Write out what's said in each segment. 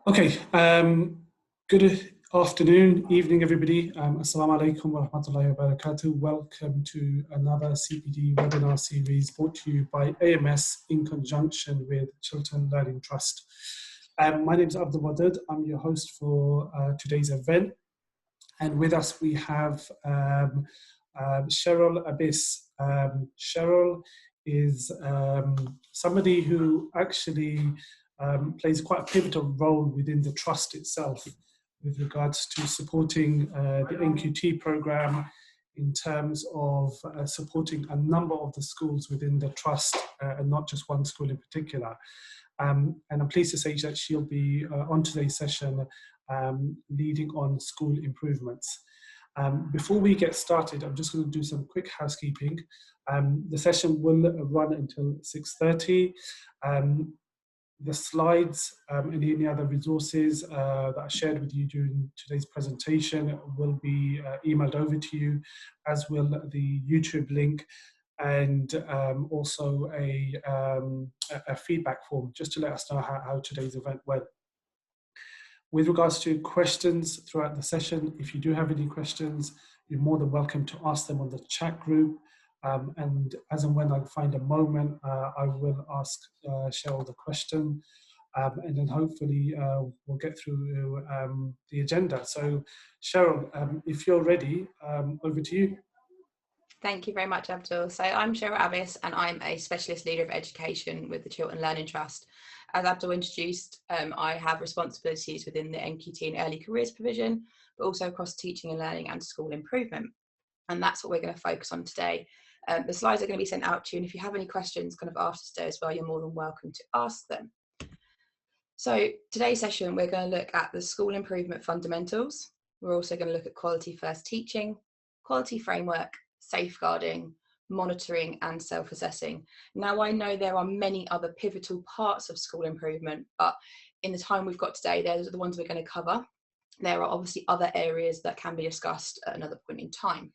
Okay, good afternoon, evening, everybody. Assalamu alaikum wa rahmatullahi wa barakatuh. Welcome to another CPD webinar series brought to you by AMS in conjunction with Chiltern Learning Trust. My name is Abdul Wadud. I'm your host for today's event. And with us we have Cheryl Abyss. Cheryl is somebody who actually plays quite a pivotal role within the trust itself with regards to supporting the NQT program in terms of supporting a number of the schools within the trust and not just one school in particular. And I'm pleased to say that she'll be on today's session leading on school improvements. Before we get started, I'm just going to do some quick housekeeping. The session will run until 6:30. The slides and any other resources that I shared with you during today's presentation will be emailed over to you, as will the YouTube link, and also a feedback form just to let us know how today's event went. With regards to questions throughout the session, if you do have any questions, you're more than welcome to ask them on the chat group. And as and when I find a moment, I will ask Cheryl the question. And then hopefully we'll get through the agenda. So Cheryl, if you're ready, over to you. Thank you very much, Abdul. So I'm Cheryl Abyss and I'm a Specialist Leader of Education with the Chiltern Learning Trust. As Abdul introduced, I have responsibilities within the NQT and Early Careers provision, but also across teaching and learning and school improvement. And that's what we're going to focus on today. The slides are going to be sent out to you, and if you have any questions kind of after today as well, you're more than welcome to ask them. So today's session, we're going to look at the school improvement fundamentals. We're also going to look at quality first teaching, quality framework, safeguarding, monitoring and self-assessing. Now, I know there are many other pivotal parts of school improvement, but in the time we've got today, those are the ones we're going to cover. There are obviously other areas that can be discussed at another point in time.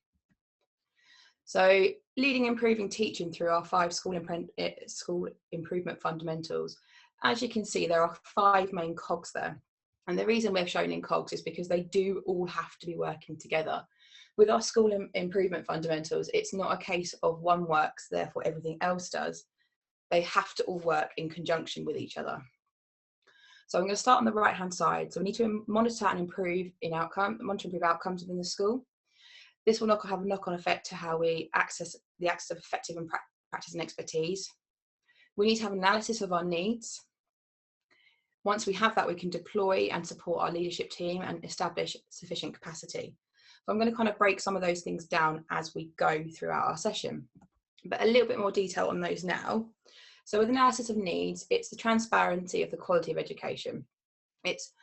So leading improving teaching through our 5 school improvement fundamentals. As you can see, there are 5 main cogs there. And the reason we're shown in cogs is because they do all have to be working together. With our school improvement fundamentals, it's not a case of one works, therefore everything else does. They have to all work in conjunction with each other. So I'm going to start on the right-hand side. So we need to monitor and improve outcomes within the school. This will have a knock-on effect to how we access of effective and practice and expertise. We need to have analysis of our needs. Once we have that, we can deploy and support our leadership team and establish sufficient capacity. So I'm going to kind of break some of those things down as we go throughout our session, but a little bit more detail on those now. So with analysis of needs, it's the transparency of the quality of education. It's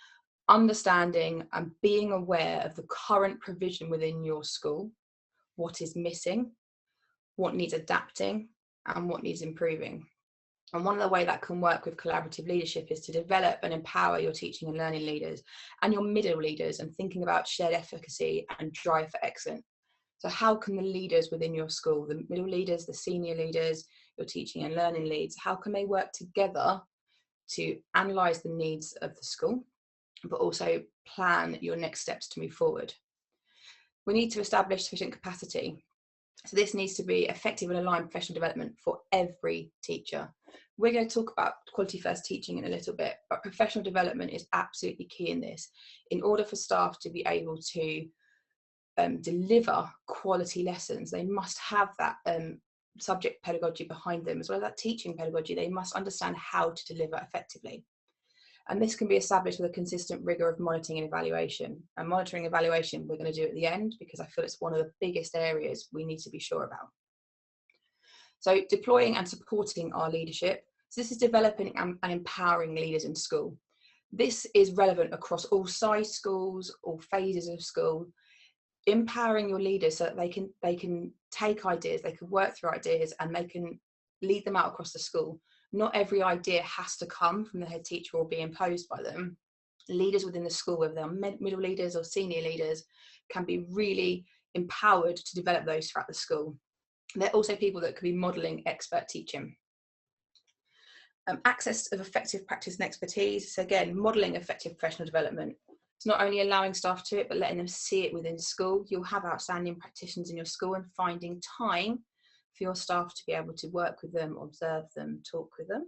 understanding and being aware of the current provision within your school, what is missing, what needs adapting, and what needs improving. And one of the ways that can work with collaborative leadership is to develop and empower your teaching and learning leaders and your middle leaders, and thinking about shared efficacy and drive for excellence. So how can the leaders within your school, the middle leaders, the senior leaders, your teaching and learning leads, how can they work together to analyse the needs of the school, but also plan your next steps to move forward? We need to establish sufficient capacity. So this needs to be effective and aligned professional development for every teacher. We're going to talk about quality first teaching in a little bit, but professional development is absolutely key in this. In order for staff to be able to deliver quality lessons, they must have that subject pedagogy behind them, as well as that teaching pedagogy. They must understand how to deliver effectively. And this can be established with a consistent rigour of monitoring and evaluation. And monitoring and evaluation we're going to do at the end, because I feel it's one of the biggest areas we need to be sure about. So deploying and supporting our leadership. So this is developing and empowering leaders in school. This is relevant across all size schools, all phases of school. Empowering your leaders so that they can take ideas, they can work through ideas, and they can lead them out across the school. Not every idea has to come from the head teacher or be imposed by them. Leaders within the school, whether they're middle leaders or senior leaders, can be really empowered to develop those throughout the school. They're also people that could be modelling expert teaching. Access of effective practice and expertise. So again, modelling effective professional development. It's not only allowing staff to it, but letting them see it within school. You'll have outstanding practitioners in your school, and finding time for your staff to be able to work with them, observe them, talk with them.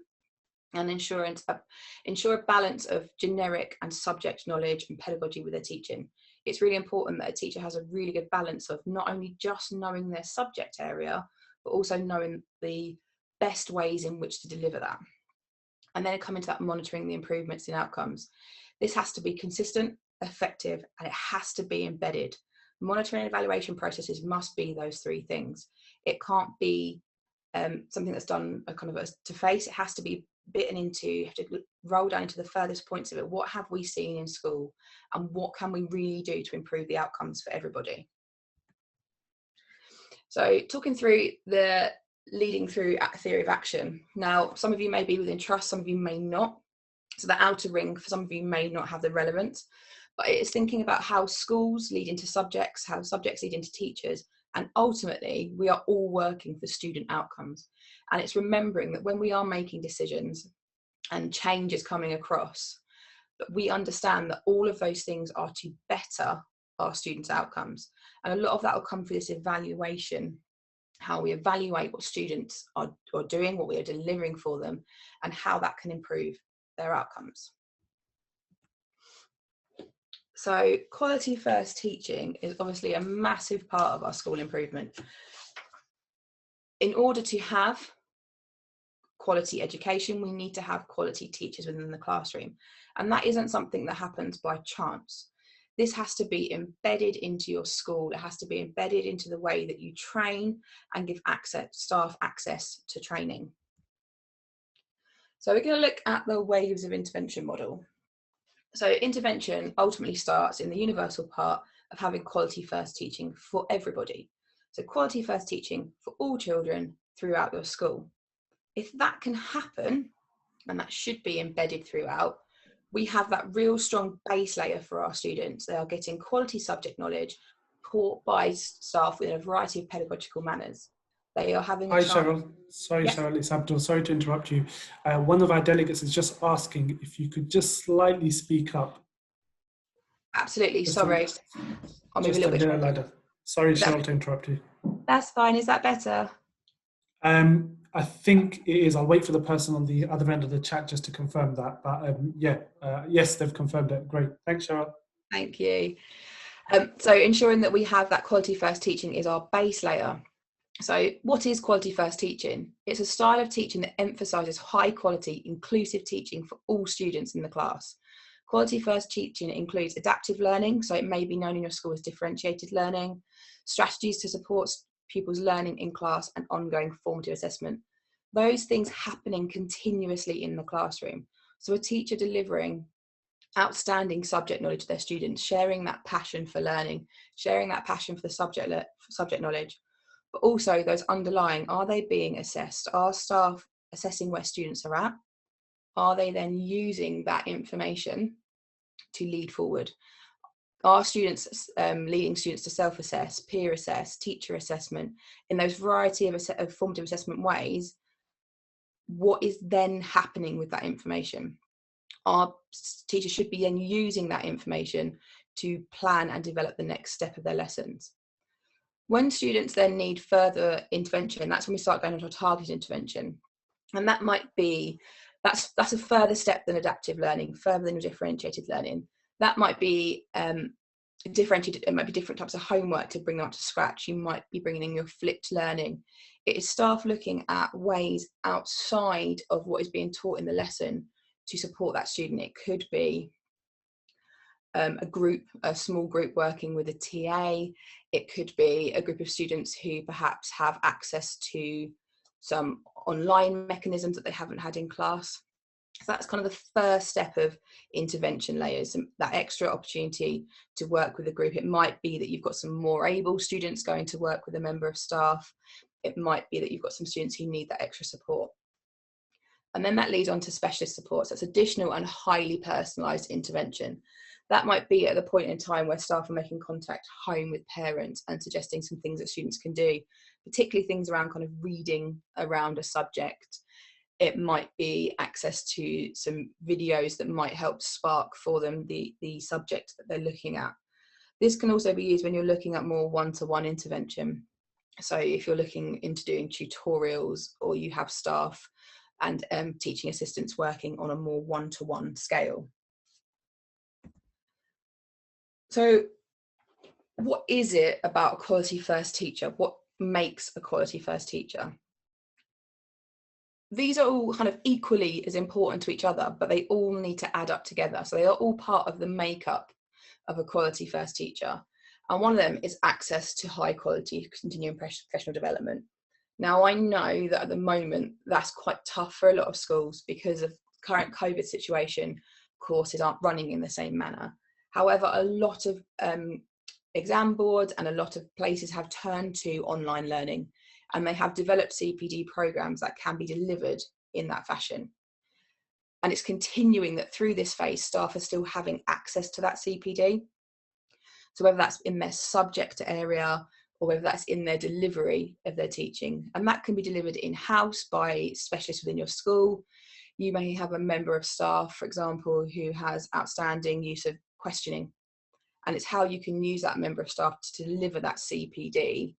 And ensure a balance of generic and subject knowledge and pedagogy with their teaching. It's really important that a teacher has a really good balance of not only just knowing their subject area, but also knowing the best ways in which to deliver that. And then coming to that, monitoring the improvements in outcomes. This has to be consistent, effective, and it has to be embedded. Monitoring and evaluation processes must be those three things. It can't be something that's done to face. It has to be bitten into, you have to roll down into the furthest points of it. What have we seen in school, and what can we really do to improve the outcomes for everybody? So talking through the leading through theory of action. Now, some of you may be within trust, some of you may not. So the outer ring for some of you may not have the relevance, but it is thinking about how schools lead into subjects, how subjects lead into teachers, and ultimately we are all working for student outcomes. And it's remembering that when we are making decisions and change is coming across, that we understand that all of those things are to better our students' outcomes. And a lot of that will come through this evaluation, how we evaluate what students are doing, what we are delivering for them, and how that can improve their outcomes. So quality first teaching is obviously a massive part of our school improvement. In order to have quality education, we need to have quality teachers within the classroom. And that isn't something that happens by chance. This has to be embedded into your school. It has to be embedded into the way that you train and give staff access to training. So we're going to look at the waves of intervention model. So intervention ultimately starts in the universal part of having quality first teaching for everybody. So quality first teaching for all children throughout your school. If that can happen, and that should be embedded throughout, we have that real strong base layer for our students. They are getting quality subject knowledge taught by staff in a variety of pedagogical manners. They are having Hi, Cheryl. Sorry, Yes. Cheryl, it's Abdul. Sorry to interrupt you. One of our delegates is just asking if you could just slightly speak up. Absolutely, sorry. I'll move a little bit louder. Sorry, Cheryl, to interrupt you. That's fine. Is that better? I think it is. I'll wait for the person on the other end of the chat just to confirm that. But yes, they've confirmed it. Great. Thanks, Cheryl. Thank you. So ensuring that we have that quality first teaching is our base layer. So what is quality first teaching? It's a style of teaching that emphasises high quality, inclusive teaching for all students in the class. Quality first teaching includes adaptive learning, so it may be known in your school as differentiated learning, strategies to support pupils' learning in class, and ongoing formative assessment. Those things happening continuously in the classroom. So a teacher delivering outstanding subject knowledge to their students, sharing that passion for learning, sharing that passion for the subject knowledge, but also those underlying, are they being assessed? Are staff assessing where students are at? Are they then using that information to lead forward? Are students leading students to self-assess, peer assess, teacher assessment, in those variety of formative assessment ways? What is then happening with that information? Our teachers should be then using that information to plan and develop the next step of their lessons. When students then need further intervention, that's when we start going into a targeted intervention. And that might be, that's a further step than adaptive learning, further than differentiated learning. That might be differentiated, it might be different types of homework to bring them up to scratch. You might be bringing in your flipped learning. It is staff looking at ways outside of what is being taught in the lesson to support that student. It could be a small group working with a TA. It could be a group of students who perhaps have access to some online mechanisms that they haven't had in class. So that's kind of the first step of intervention layers, that extra opportunity to work with a group. It might be that you've got some more able students going to work with a member of staff. It might be that you've got some students who need that extra support. And then that leads on to specialist support. So it's additional and highly personalised intervention. That might be at the point in time where staff are making contact home with parents and suggesting some things that students can do, particularly things around kind of reading around a subject. It might be access to some videos that might help spark for them the subject that they're looking at. This can also be used when you're looking at more one-to-one intervention. So if you're looking into doing tutorials, or you have staff and teaching assistants working on a more one-to-one scale. So what is it about a quality first teacher? What makes a quality first teacher? These are all kind of equally as important to each other, but they all need to add up together. So they are all part of the makeup of a quality first teacher. And one of them is access to high quality continuing professional development. Now, I know that at the moment that's quite tough for a lot of schools because of the current COVID situation. Courses aren't running in the same manner. However, a lot of exam boards and a lot of places have turned to online learning, and they have developed CPD programs that can be delivered in that fashion. And it's continuing that through this phase, staff are still having access to that CPD. So whether that's in their subject area or whether that's in their delivery of their teaching, and that can be delivered in-house by specialists within your school. You may have a member of staff, for example, who has outstanding use of questioning, and it's how you can use that member of staff to deliver that CPD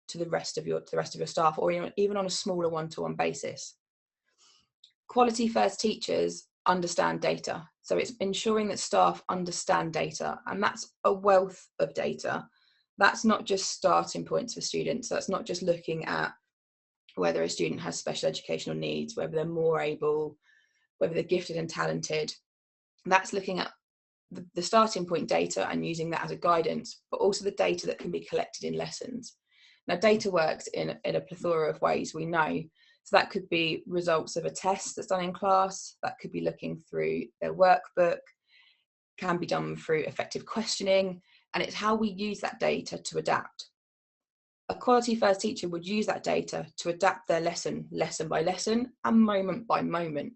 to the rest of your staff, or even on a smaller one-to-one basis. Quality first teachers understand data, so it's ensuring that staff understand data, and that's a wealth of data. That's not just starting points for students. That's not just looking at whether a student has special educational needs, whether they're more able, whether they're gifted and talented. That's looking at the starting point data and using that as a guidance, but also the data that can be collected in lessons. Now, data works in a plethora of ways, we know. So that could be results of a test that's done in class, that could be looking through their workbook, can be done through effective questioning, and it's how we use that data to adapt. A quality first teacher would use that data to adapt their lesson by lesson and moment by moment.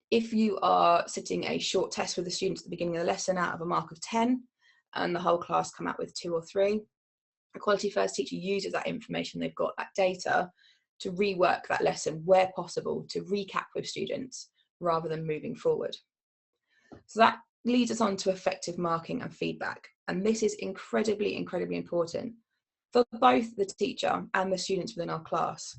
If you are sitting a short test with the students at the beginning of the lesson out of a mark of 10, and the whole class come out with 2 or 3, a quality first teacher uses that information, they've got that data, to rework that lesson where possible, to recap with students rather than moving forward. So that leads us on to effective marking and feedback. And this is incredibly, incredibly important for both the teacher and the students within our class.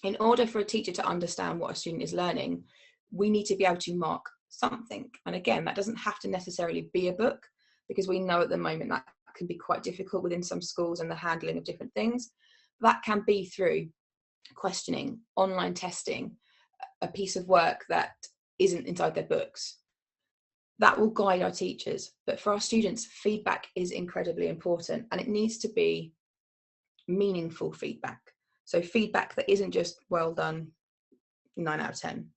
In order for a teacher to understand what a student is learning, we need to be able to mark something. And again, that doesn't have to necessarily be a book, because we know at the moment that can be quite difficult within some schools and the handling of different things. That can be through questioning, online testing, a piece of work that isn't inside their books. That will guide our teachers. But for our students, feedback is incredibly important, and it needs to be meaningful feedback. So feedback that isn't just well done, 9 out of 10.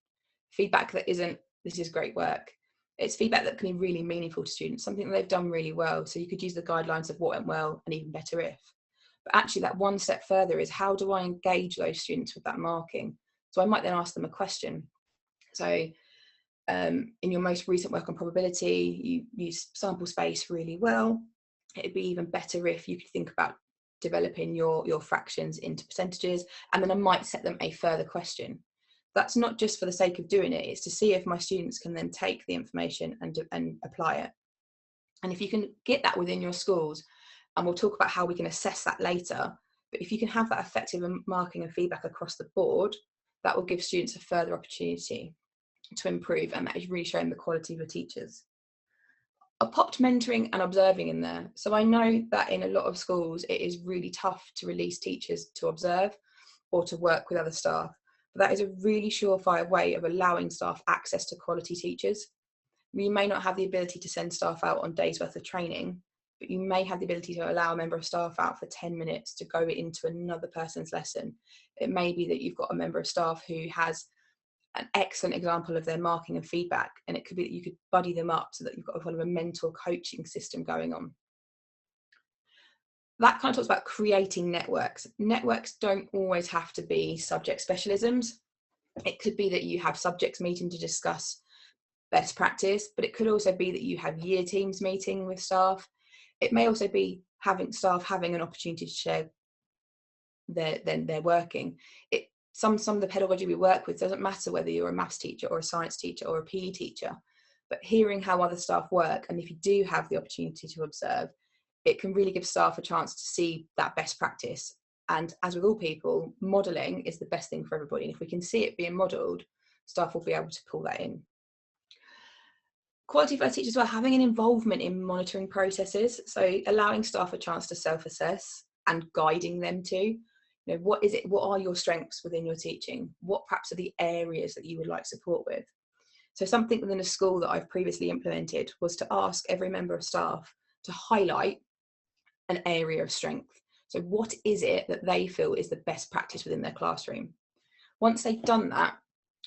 Feedback that isn't, this is great work. It's feedback that can be really meaningful to students, something that they've done really well. So you could use the guidelines of what went well and even better if. But actually that one step further is, how do I engage those students with that marking? So I might then ask them a question. So in your most recent work on probability, you use sample space really well. It'd be even better if you could think about developing your fractions into percentages, and then I might set them a further question. That's not just for the sake of doing it, it's to see if my students can then take the information and apply it. And if you can get that within your schools, and we'll talk about how we can assess that later, but if you can have that effective marking and feedback across the board, that will give students a further opportunity to improve, and that is really showing the quality of the teachers. I popped mentoring and observing in there. So I know that in a lot of schools, it is really tough to release teachers to observe or to work with other staff. But that is a really surefire way of allowing staff access to quality teachers. You may not have the ability to send staff out on days worth of training, but you may have the ability to allow a member of staff out for 10 minutes to go into another person's lesson. It may be that you've got a member of staff who has an excellent example of their marking and feedback, and it could be that you could buddy them up so that you've got a kind of a mental coaching system going on. That kind of talks about creating networks. Networks don't always have to be subject specialisms. It could be that you have subjects meeting to discuss best practice, but it could also be that you have year teams meeting with staff. It may also be having staff having an opportunity to share their working. some of the pedagogy we work with doesn't matter whether you're a maths teacher or a science teacher or a PE teacher, but hearing how other staff work, and if you do have the opportunity to observe, it can really give staff a chance to see that best practice. And as with all people, modelling is the best thing for everybody. And if we can see it being modelled, staff will be able to pull that in. Quality first teachers as well, having an involvement in monitoring processes, so allowing staff a chance to self-assess and guiding them to, you know, what are your strengths within your teaching? What perhaps are the areas that you would like support with? So something within a school that I've previously implemented was to ask every member of staff to highlight an area of strength. So what is it that they feel is the best practice within their classroom? Once they'd done that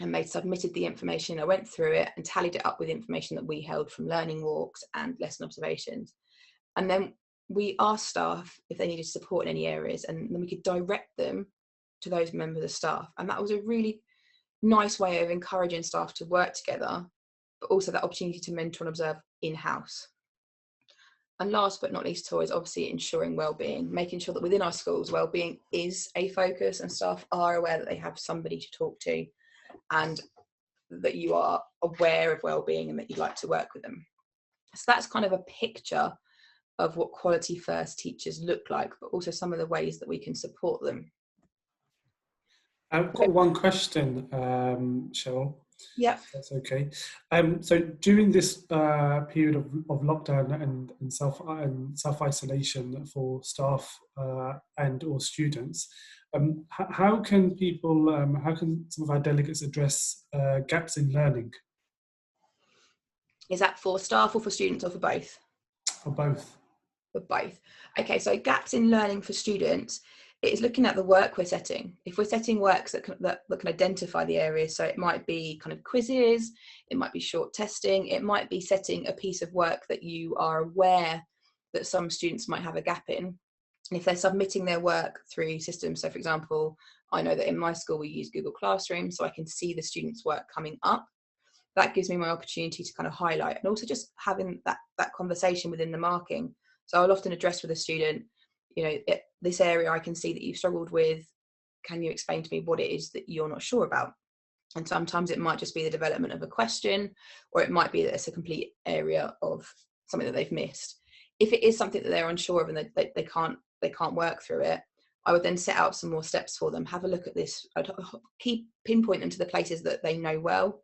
and they'd submitted the information, I went through it and tallied it up with information that we held from learning walks and lesson observations. And then we asked staff if they needed support in any areas, and then we could direct them to those members of staff. And that was a really nice way of encouraging staff to work together, but also that opportunity to mentor and observe in-house. And last but not least, too, is obviously ensuring well-being, making sure that within our schools, well-being is a focus and staff are aware that they have somebody to talk to and that you are aware of well-being and that you'd like to work with them. So that's kind of a picture of what quality first teachers look like, but also some of the ways that we can support them. I've got one question, Cheryl. Yeah. That's okay. So during this period of lockdown and self-isolation for staff and or students, how can some of our delegates address gaps in learning? Is that for staff or for students or for both? For both. For both. Okay, so gaps in learning for students, it is looking at the work we're setting. If we're setting works that can identify the areas, so it might be kind of quizzes, it might be short testing, it might be setting a piece of work that you are aware that some students might have a gap in. And if they're submitting their work through systems, so for example, I know that in my school we use Google Classroom, so I can see the students' work coming up. That gives me my opportunity to kind of highlight, and also just having that conversation within the marking. So I'll often address with a student, you know, this area I can see that you've struggled with, can you explain to me what it is that you're not sure about? And sometimes it might just be the development of a question, or it might be that it's a complete area of something that they've missed. If it is something that they're unsure of and they can't work through it, I would then set out some more steps for them. Have a look at this. I'd keep pinpoint them to the places that they know well.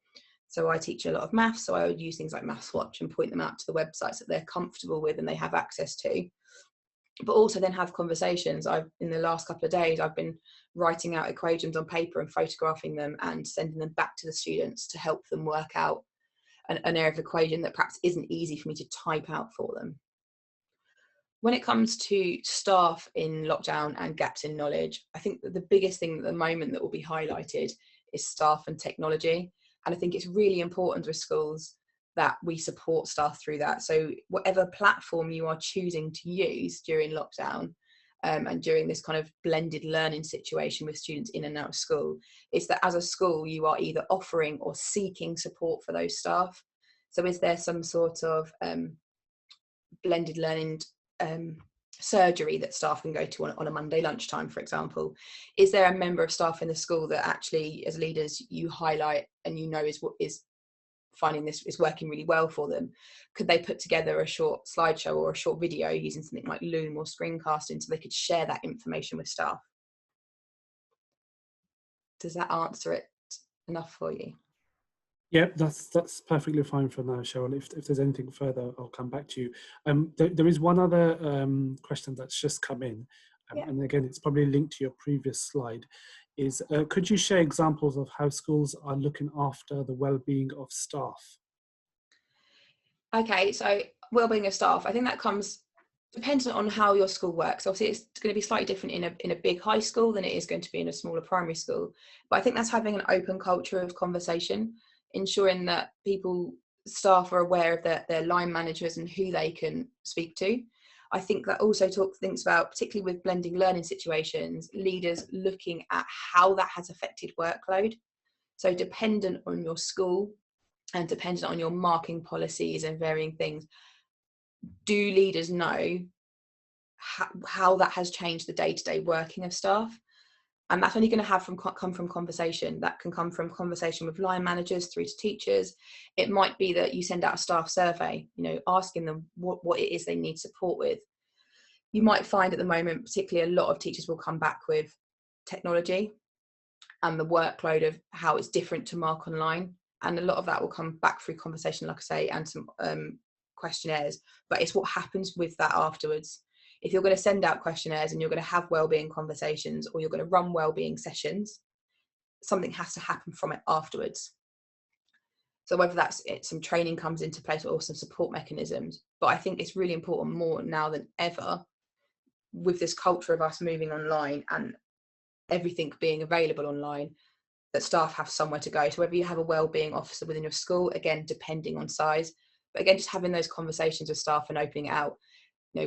So I teach a lot of maths, so I would use things like Maths Watch and point them out to the websites that they're comfortable with and they have access to. But also then have conversations. In the last couple of days, I've been writing out equations on paper and photographing them and sending them back to the students to help them work out an area of equation that perhaps isn't easy for me to type out for them. When it comes to staff in lockdown and gaps in knowledge, I think that the biggest thing at the moment that will be highlighted is staff and technology. And I think it's really important with schools that we support staff through that. So whatever platform you are choosing to use during lockdown and during this kind of blended learning situation with students in and out of school, is that as a school, you are either offering or seeking support for those staff. So is there some sort of blended learning surgery that staff can go to on a Monday lunchtime, for example? Is there a member of staff in the school that actually, as leaders, you highlight and you know is finding this is working really well for them? Could they put together a short slideshow or a short video using something like Loom or screencasting so they could share that information with staff? Does that answer it enough for you? Yeah, that's perfectly fine for now, Cheryl. If there's anything further, I'll come back to you. There is one other question that's just come in, and again, it's probably linked to your previous slide. Is could you share examples of how schools are looking after the well-being of staff? Okay, so well-being of staff, I think that comes dependent on how your school works. Obviously, it's going to be slightly different in a big high school than it is going to be in a smaller primary school. But I think that's having an open culture of conversation, ensuring that staff are aware of their line managers and who they can speak to. I think that also thinks about, particularly with blending learning situations, leaders looking at how that has affected workload. So dependent on your school and dependent on your marking policies and varying things, do leaders know how that has changed the day-to-day working of staff? And that's only going to come from conversation. That can come from conversation with line managers through to teachers. It might be that you send out a staff survey, asking them what it is they need support with. You might find at the moment, particularly a lot of teachers will come back with technology and the workload of how it's different to mark online. And a lot of that will come back through conversation, like I say, and some questionnaires. But it's what happens with that afterwards. If you're going to send out questionnaires and you're going to have wellbeing conversations, or you're going to run wellbeing sessions, something has to happen from it afterwards. So whether that's some training comes into place or some support mechanisms. But I think it's really important more now than ever, with this culture of us moving online and everything being available online, that staff have somewhere to go. So whether you have a wellbeing officer within your school, again, depending on size, but again, just having those conversations with staff and opening it out.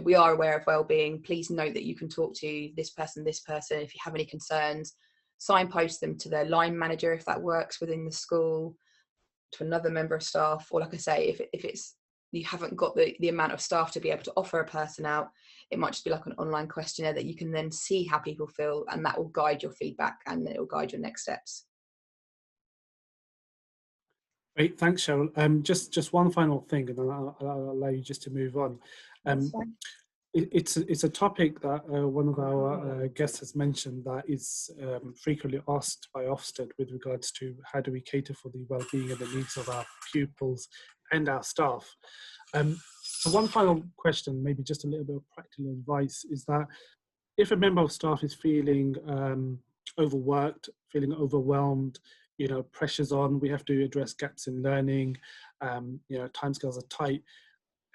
We are aware of wellbeing. Please note that you can talk to this person. If you have any concerns, signpost them to their line manager if that works within the school, to another member of staff, or like I say, if it's you haven't got the amount of staff to be able to offer a person out, it might just be like an online questionnaire that you can then see how people feel, and that will guide your feedback and it will guide your next steps. Great, thanks, Cheryl. Just one final thing, and then I'll allow you just to move on. It's a topic that one of our guests has mentioned that is frequently asked by Ofsted with regards to how do we cater for the well-being and the needs of our pupils and our staff. So one final question, maybe just a little bit of practical advice, is that if a member of staff is feeling overworked, feeling overwhelmed, pressure's on, we have to address gaps in learning, timescales are tight,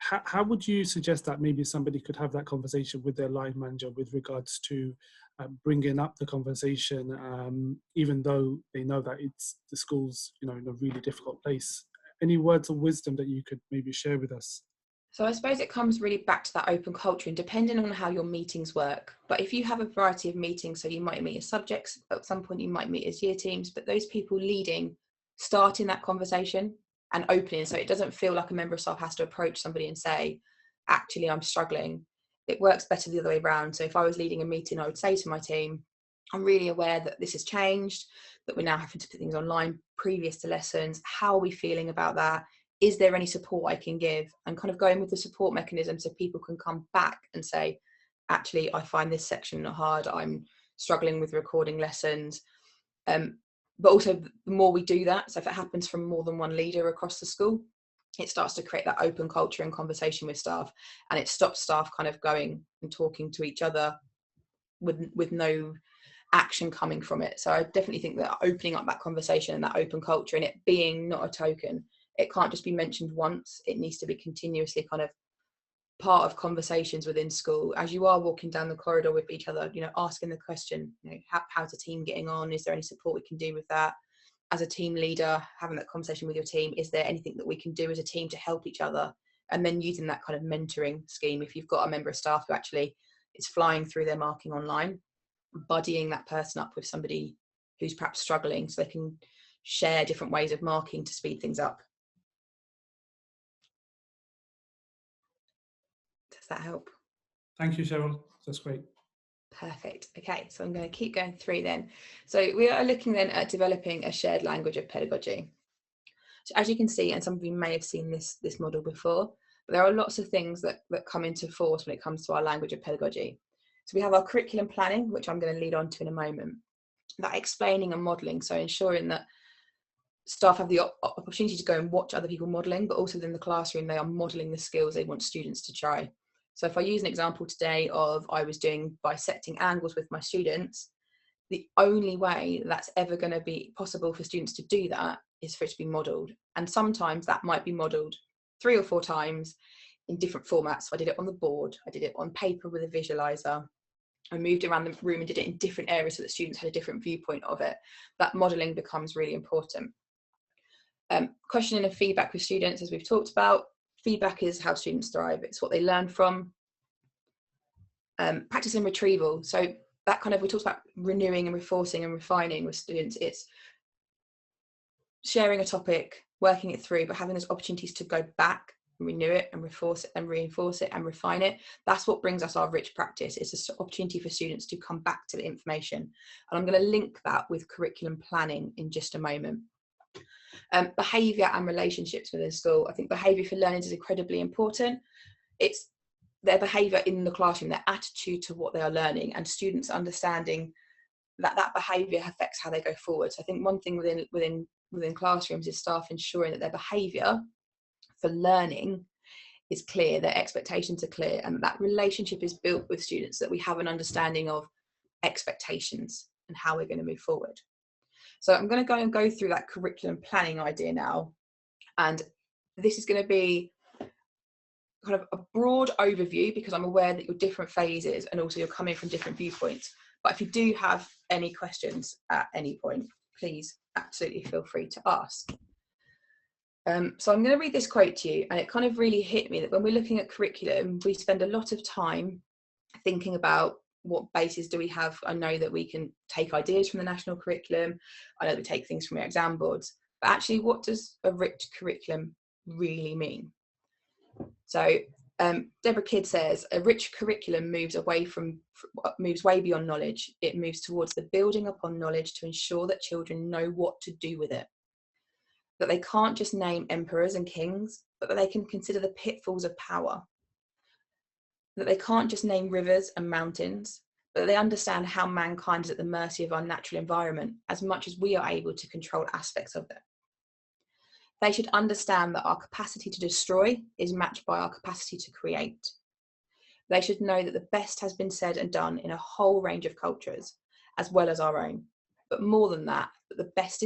how would you suggest that maybe somebody could have that conversation with their line manager with regards to bringing up the conversation, even though they know that it's the school's, in a really difficult place? Any words of wisdom that you could maybe share with us? So I suppose it comes really back to that open culture, and depending on how your meetings work. But if you have a variety of meetings, so you might meet as subjects, at some point you might meet as year teams, but those people leading, starting that conversation and opening, so it doesn't feel like a member of staff has to approach somebody and say, actually, I'm struggling. It works better the other way around. So if I was leading a meeting, I would say to my team, I'm really aware that this has changed, that we're now having to put things online previous to lessons. How are we feeling about that? Is there any support I can give? And kind of going with the support mechanism so people can come back and say, actually, I find this section hard. I'm struggling with recording lessons. But also the more we do that, so if it happens from more than one leader across the school, it starts to create that open culture and conversation with staff, and it stops staff kind of going and talking to each other with no action coming from it. So I definitely think that opening up that conversation and that open culture, and it being not a token, it can't just be mentioned once, it needs to be continuously kind of part of conversations within school as you are walking down the corridor with each other, asking the question, how's the team getting on? Is there any support we can do with that? As a team leader, having that conversation with your team, is there anything that we can do as a team to help each other? And then using that kind of mentoring scheme, if you've got a member of staff who actually is flying through their marking online, buddying that person up with somebody who's perhaps struggling so they can share different ways of marking to speed things up. Does that help? Thank you, Cheryl. That's great. Perfect. Okay, so I'm going to keep going through then. So we are looking then at developing a shared language of pedagogy. So as you can see, and some of you may have seen this model before, but there are lots of things that come into force when it comes to our language of pedagogy. So we have our curriculum planning, which I'm going to lead on to in a moment, that explaining and modelling, so ensuring that staff have the opportunity to go and watch other people modelling, but also in the classroom they are modelling the skills they want students to try. So if I use an example today of I was doing bisecting angles with my students, the only way that's ever going to be possible for students to do that is for it to be modelled. And sometimes that might be modelled 3 or 4 times in different formats. So I did it on the board, I did it on paper with a visualizer, I moved around the room and did it in different areas so that students had a different viewpoint of it. That modelling becomes really important. Questioning and feedback with students, as we've talked about. Feedback is how students thrive. It's what they learn from. Practice and retrieval. So that kind of, we talked about renewing and reinforcing and refining with students. It's sharing a topic, working it through, but having those opportunities to go back renew it and reinforce it and refine it. That's what brings us our rich practice. It's an opportunity for students to come back to the information. And I'm going to link that with curriculum planning in just a moment. Behaviour and relationships within school. I think behaviour for learners is incredibly important. It's their behaviour in the classroom, their attitude to what they are learning, and students understanding that behaviour affects how they go forward. So I think one thing within classrooms is staff ensuring that their behaviour for learning is clear, their expectations are clear, and that relationship is built with students, that we have an understanding of expectations and how we're going to move forward. So I'm going to go through that curriculum planning idea now, and this is going to be kind of a broad overview because I'm aware that you're different phases and also you're coming from different viewpoints. But if you do have any questions at any point, please absolutely feel free to ask. So I'm going to read this quote to you, and it kind of really hit me that when we're looking at curriculum, we spend a lot of time thinking about what bases do we have. I know that we can take ideas from the national curriculum. I know we take things from our exam boards, but actually what does a rich curriculum really mean? So Deborah Kidd says, a rich curriculum moves way beyond knowledge. It moves towards the building upon knowledge to ensure that children know what to do with it. That they can't just name emperors and kings, but that they can consider the pitfalls of power. That they can't just name rivers and mountains, but that they understand how mankind is at the mercy of our natural environment as much as we are able to control aspects of it. They should understand that our capacity to destroy is matched by our capacity to create. They should know that the best has been said and done in a whole range of cultures, as well as our own. But more than that, the best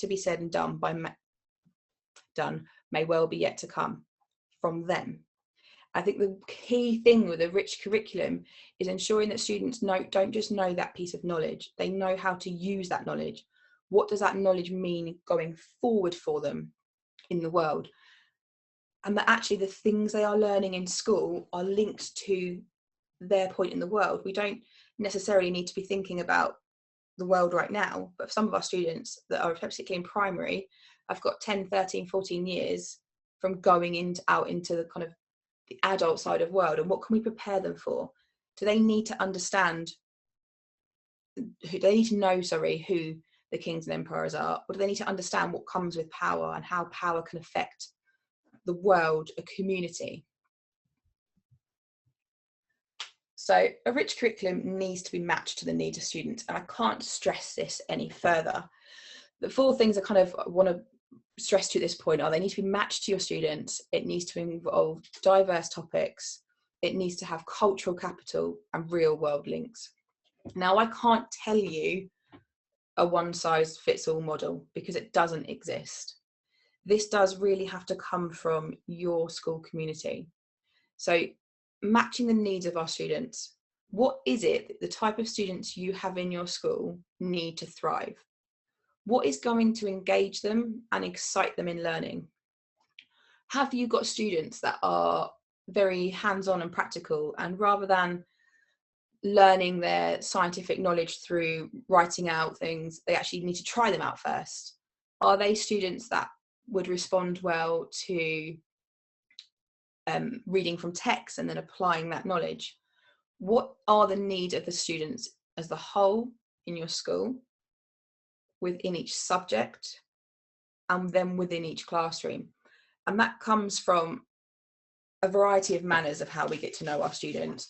to be said and done may well be yet to come from them. I think the key thing with a rich curriculum is ensuring that students don't just know that piece of knowledge, they know how to use that knowledge. What does that knowledge mean going forward for them in the world? And that actually the things they are learning in school are linked to their point in the world. We don't necessarily need to be thinking about the world right now, but for some of our students that are particularly in primary, I've got 10, 13, 14 years from going out into the kind of the adult side of world, and what can we prepare them for? Do they need to understand who the kings and emperors are, or do they need to understand what comes with power and how power can affect the world, a community? So a rich curriculum needs to be matched to the needs of students, and I can't stress this any further. The four things I kind of want to stress to this point are: they need to be matched to your students, it needs to involve diverse topics, it needs to have cultural capital and real world links. Now, I can't tell you a one-size-fits-all model because it doesn't exist. This does really have to come from your school community. So matching the needs of our students. What is it that the type of students you have in your school need to thrive? What is going to engage them and excite them in learning? Have you got students that are very hands-on and practical, and rather than learning their scientific knowledge through writing out things, they actually need to try them out first? Are they students that would respond well to reading from text and then applying that knowledge? What are the needs of the students as the whole in your school, within each subject, and then within each classroom? And that comes from a variety of manners of how we get to know our students.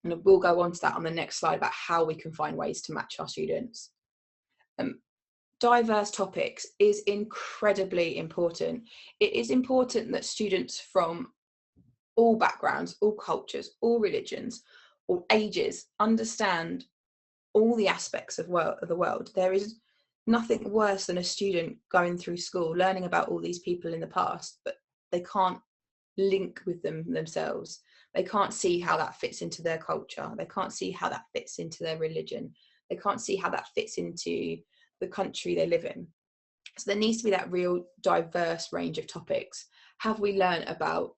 And we'll go on to that on the next slide about how we can find ways to match our students. Diverse topics is incredibly important. It is important that students from all backgrounds, all cultures, all religions, all ages understand all the aspects of the world. There is nothing worse than a student going through school, learning about all these people in the past, but they can't link with them themselves. They can't see how that fits into their culture. They can't see how that fits into their religion. They can't see how that fits into the country they live in. So there needs to be that real diverse range of topics. Have we learned about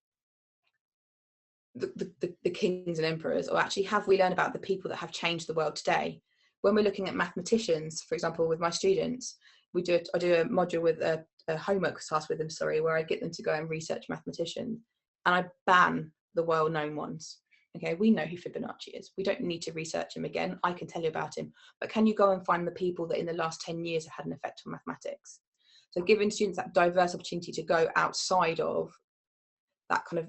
the kings and emperors, or actually have we learned about the people that have changed the world today? When we're looking at mathematicians, for example, with my students, I do a module with a homework task with them, where I get them to go and research mathematicians, and I ban the well-known ones. Okay, we know who Fibonacci is. We don't need to research him again. I can tell you about him, but can you go and find the people that in the last 10 years have had an effect on mathematics? So giving students that diverse opportunity to go outside of that kind of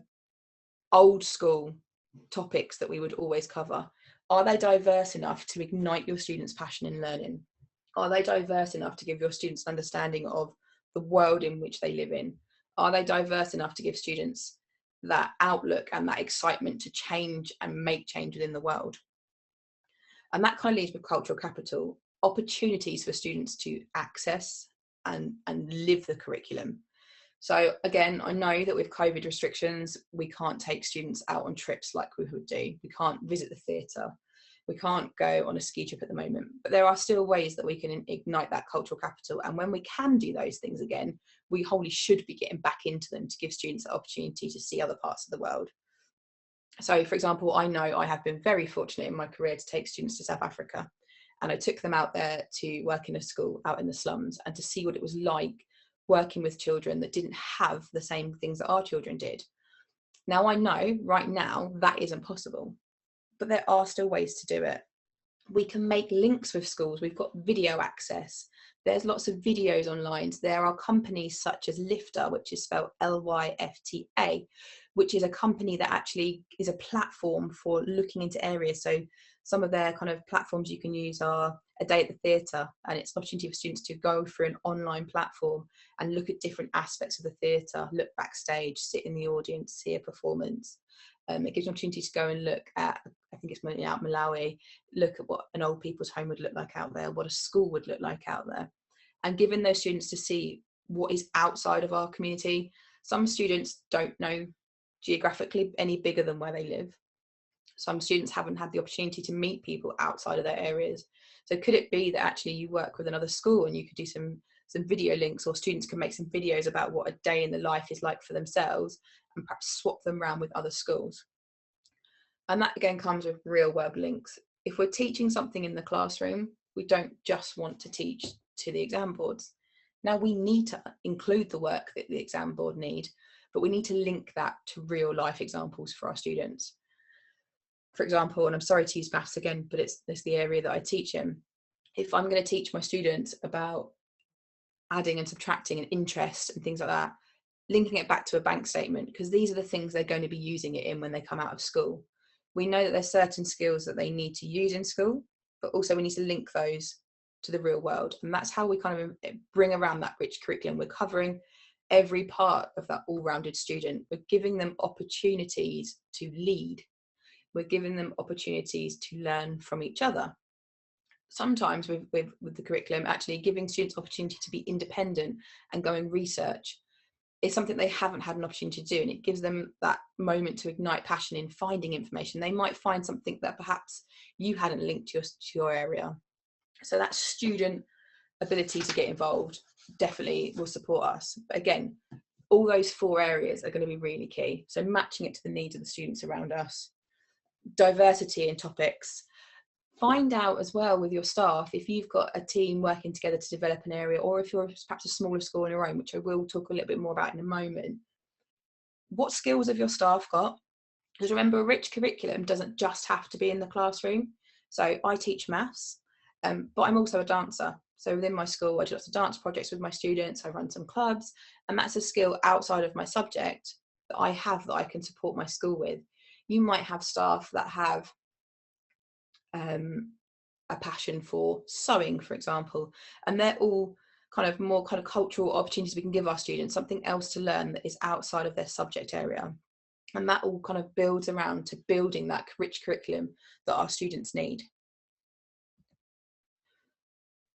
old school topics that we would always cover. Are they diverse enough to ignite your students' passion in learning? Are they diverse enough to give your students an understanding of the world in which they live in? Are they diverse enough to give students that outlook and that excitement to change and make change within the world? And that kind of leads with cultural capital, opportunities for students to access and live the curriculum. So again, I know that with COVID restrictions, we can't take students out on trips like we would do. We can't visit the theatre. We can't go on a ski trip at the moment, but there are still ways that we can ignite that cultural capital. And when we can do those things again, we wholly should be getting back into them to give students the opportunity to see other parts of the world. So for example, I know I have been very fortunate in my career to take students to South Africa, and I took them out there to work in a school out in the slums and to see what it was like working with children that didn't have the same things that our children did. Now I know right now that isn't possible, but there are still ways to do it. We can make links with schools. We've got video access. There's lots of videos online. There are companies such as Lifta, which is spelled Lyfta, which is a company that actually is a platform for looking into areas. So some of their kind of platforms you can use are a day at the theatre, and it's an opportunity for students to go through an online platform and look at different aspects of the theatre, look backstage, sit in the audience, see a performance. It gives an opportunity to go and look at, I think it's mainly out Malawi, look at what an old people's home would look like out there, what a school would look like out there, and giving those students to see what is outside of our community. Some students don't know geographically any bigger than where they live. Some students haven't had the opportunity to meet people outside of their areas. So could it be that actually you work with another school and you could do some video links, or students can make some videos about what a day in the life is like for themselves and perhaps swap them around with other schools? And that again comes with real world links. If we're teaching something in the classroom, we don't just want to teach to the exam boards. Now we need to include the work that the exam board need, but we need to link that to real life examples for our students. For example, and I'm sorry to use maths again, but it's the area that I teach in. If I'm going to teach my students about adding and subtracting and interest and things like that, linking it back to a bank statement, because these are the things they're going to be using it in when they come out of school. We know that there's certain skills that they need to use in school, but also we need to link those to the real world. And that's how we kind of bring around that rich curriculum. We're covering every part of that all-rounded student. We're giving them opportunities to lead. We're giving them opportunities to learn from each other. Sometimes with the curriculum, actually giving students opportunity to be independent and go and research is something they haven't had an opportunity to do, and it gives them that moment to ignite passion in finding information. They might find something that perhaps you hadn't linked to your area. So that student ability to get involved definitely will support us. But again, all those 4 areas are going to be really key. So matching it to the needs of the students around us, diversity in topics. Find out as well with your staff, if you've got a team working together to develop an area, or if you're perhaps a smaller school on your own, which I will talk a little bit more about in a moment, what skills have your staff got? Because remember, a rich curriculum doesn't just have to be in the classroom. So I teach maths, but I'm also a dancer. So within my school, I do lots of dance projects with my students. I run some clubs, and that's a skill outside of my subject that I have that I can support my school with. You might have staff that have a passion for sewing, for example, and they're all kind of more kind of cultural opportunities we can give our students, something else to learn that is outside of their subject area. And that all kind of builds around to building that rich curriculum that our students need.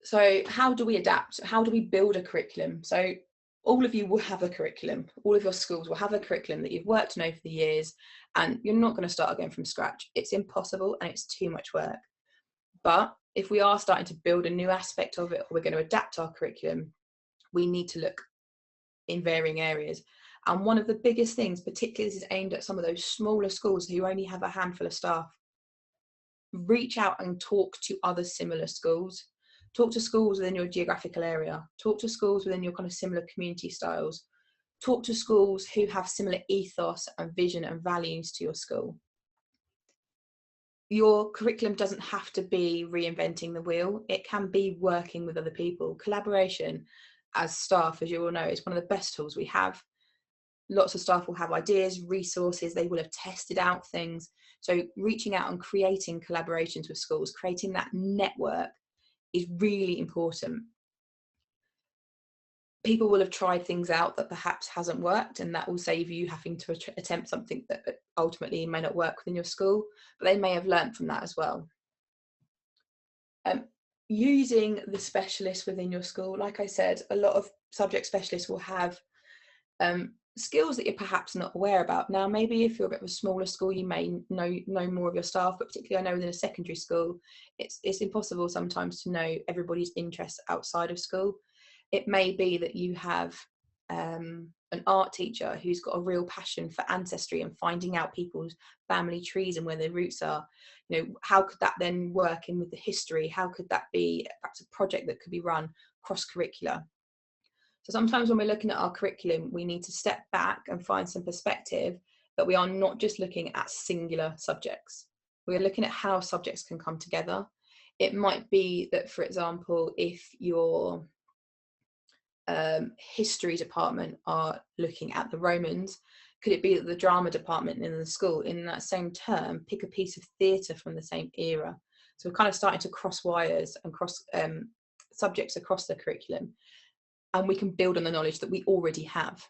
So how do we adapt? How do we build a curriculum? So all of you will have a curriculum. All of your schools will have a curriculum that you've worked on over the years, and you're not going to start again from scratch. It's impossible and it's too much work. But if we are starting to build a new aspect of it, or we're going to adapt our curriculum, we need to look in varying areas. And one of the biggest things, particularly this is aimed at some of those smaller schools who only have a handful of staff, reach out and talk to other similar schools. Talk to schools within your geographical area. Talk to schools within your kind of similar community styles. Talk to schools who have similar ethos and vision and values to your school. Your curriculum doesn't have to be reinventing the wheel. It can be working with other people. Collaboration as staff, as you all know, is one of the best tools we have. Lots of staff will have ideas, resources, they will have tested out things. So reaching out and creating collaborations with schools, creating that network is really important. People will have tried things out that perhaps hasn't worked, and that will save you having to attempt something that ultimately may not work within your school, but they may have learnt from that as well. Using the specialists within your school, like I said, a lot of subject specialists will have skills that you're perhaps not aware about. Now, maybe if you're a bit of a smaller school, you may know more of your staff, but particularly I know within a secondary school, it's impossible sometimes to know everybody's interests outside of school. It may be that you have an art teacher who's got a real passion for ancestry and finding out people's family trees and where their roots are. You know, how could that then work in with the history? How could that be perhaps a project that could be run cross-curricular? So sometimes when we're looking at our curriculum, we need to step back and find some perspective that we are not just looking at singular subjects. We're looking at how subjects can come together. It might be that, for example, if your history department are looking at the Romans, could it be that the drama department in the school in that same term pick a piece of theatre from the same era? So we're kind of starting to cross wires and cross subjects across the curriculum, and we can build on the knowledge that we already have.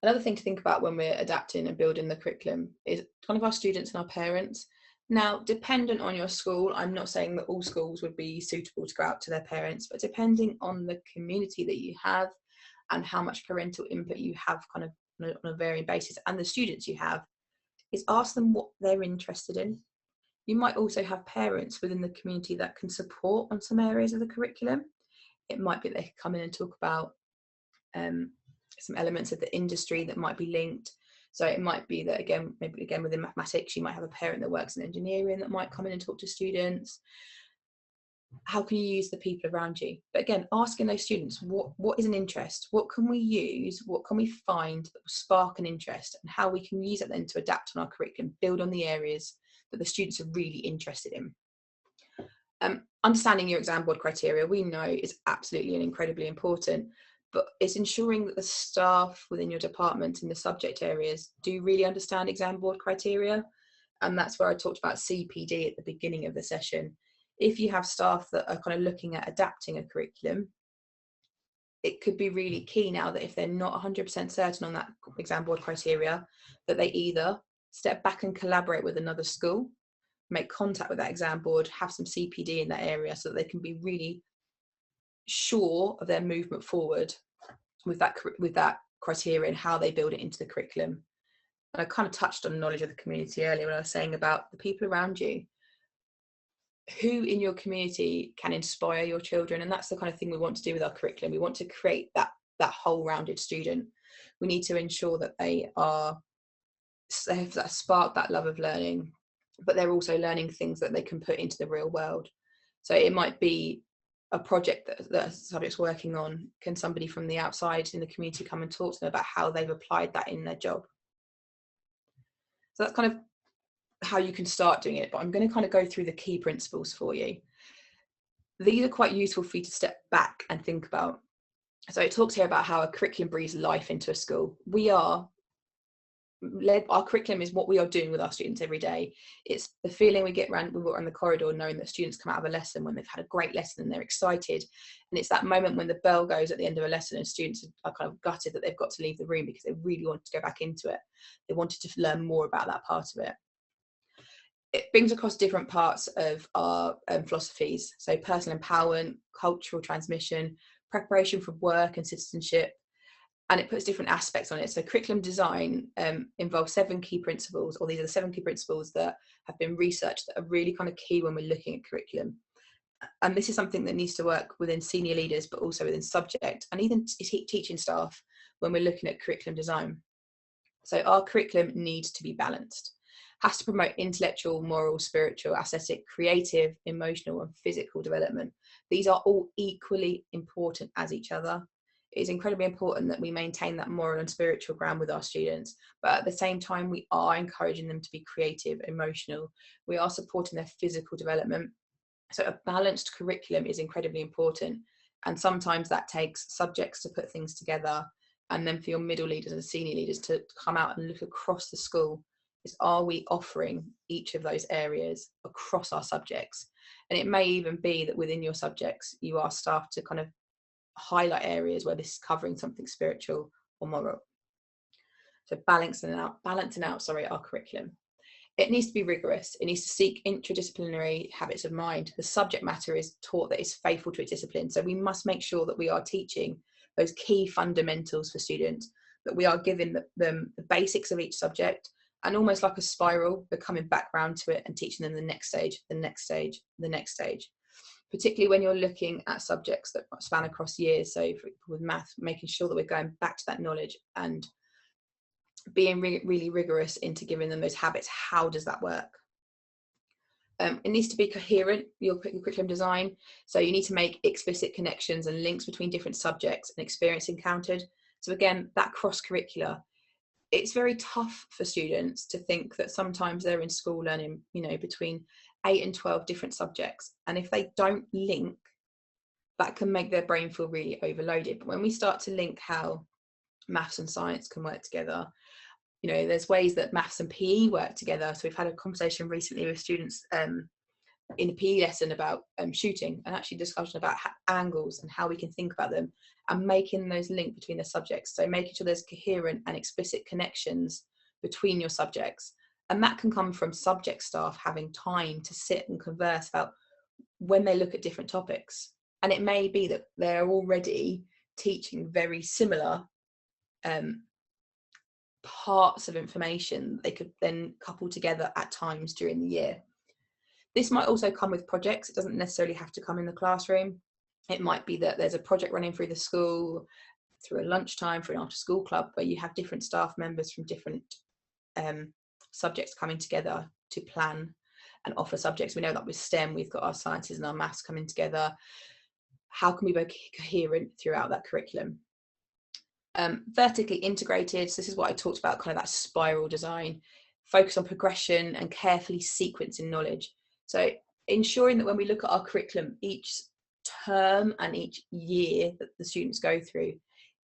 Another thing to think about when we're adapting and building the curriculum is kind of our students and our parents. Now, dependent on your school, I'm not saying that all schools would be suitable to go out to their parents, but depending on the community that you have and how much parental input you have kind of on a varying basis, and the students you have, is ask them what they're interested in. You might also have parents within the community that can support on some areas of the curriculum. It might be that they can come in and talk about some elements of the industry that might be linked. So it might be that, maybe within mathematics, you might have a parent that works in engineering that might come in and talk to students. How can you use the people around you? But again, asking those students, what is an interest? What can we use? What can we find that will spark an interest? And how we can use it then to adapt on our curriculum, build on the areas that the students are really interested in. Understanding your exam board criteria, we know, is absolutely and incredibly important, but it's ensuring that the staff within your department in the subject areas do really understand exam board criteria. And that's where I talked about CPD at the beginning of the session. If you have staff that are kind of looking at adapting a curriculum, it could be really key now that if they're not 100% certain on that exam board criteria, that they either step back and collaborate with another school, make contact with that exam board, have some CPD in that area so that they can be really sure of their movement forward with that criteria and how they build it into the curriculum. And I kind of touched on knowledge of the community earlier when I was saying about the people around you. Who in your community can inspire your children? And that's the kind of thing we want to do with our curriculum. We want to create that whole rounded student. We need to ensure that they have that spark, that love of learning, but they're also learning things that they can put into the real world. So it might be a project that a subject's working on. Can somebody from the outside in the community come and talk to them about how they've applied that in their job? So that's kind of how you can start doing it, but I'm going to kind of go through the key principles for you. These are quite useful for you to step back and think about. So it talks here about how a curriculum breathes life into a school. Our curriculum is what we are doing with our students every day. It's the feeling we get when we're on the corridor knowing that students come out of a lesson when they've had a great lesson and they're excited, and it's that moment when the bell goes at the end of a lesson and students are kind of gutted that they've got to leave the room because they really wanted to go back into it. They wanted to learn more about that part of it. It brings across different parts of our philosophies, so personal empowerment, cultural transmission, preparation for work and citizenship, and it puts different aspects on it. So curriculum design involves 7 key principles, or these are the 7 key principles that have been researched that are really kind of key when we're looking at curriculum. And this is something that needs to work within senior leaders, but also within subject and even teaching staff when we're looking at curriculum design. So our curriculum needs to be balanced, has to promote intellectual, moral, spiritual, aesthetic, creative, emotional and physical development. these are all equally important as each other. It is incredibly important that we maintain that moral and spiritual ground with our students, but at the same time, we are encouraging them to be creative, emotional. We are supporting their physical development. So a balanced curriculum is incredibly important. And sometimes that takes subjects to put things together, and then for your middle leaders and senior leaders to come out and look across the school. Is, are we offering each of those areas across our subjects? And it may even be that within your subjects, you are staffed to kind of highlight areas where this is covering something spiritual or moral. So balancing out our curriculum. It needs to be rigorous. It needs to seek interdisciplinary habits of mind. The subject matter is taught that is faithful to its discipline. So we must make sure that we are teaching those key fundamentals for students, that we are giving them the basics of each subject, and almost like a spiral, we're coming back round to it and teaching them the next stage, the next stage, the next stage. Particularly when you're looking at subjects that span across years. So with math, making sure that we're going back to that knowledge and being really rigorous into giving them those habits. How does that work? It needs to be coherent, your curriculum design. So you need to make explicit connections and links between different subjects and experience encountered. So again, that cross-curricular, it's very tough for students to think that sometimes they're in school learning, between 8 and 12 different subjects. And if they don't link, that can make their brain feel really overloaded. But when we start to link how maths and science can work together, there's ways that maths and PE work together. So we've had a conversation recently with students in a PE lesson about shooting, and actually discussion about angles and how we can think about them and making those links between the subjects. So making sure there's coherent and explicit connections between your subjects. And that can come from subject staff having time to sit and converse about when they look at different topics. And it may be that they're already teaching very similar parts of information they could then couple together at times during the year. This might also come with projects. It doesn't necessarily have to come in the classroom. It might be that there's a project running through the school, through a lunchtime, for an after school club, where you have different staff members from different subjects coming together to plan and offer subjects. We know that with STEM, we've got our sciences and our maths coming together. How can we be coherent throughout that curriculum? Vertically integrated, so this is what I talked about, kind of that spiral design, focus on progression and carefully sequencing knowledge. So ensuring that when we look at our curriculum, each term and each year that the students go through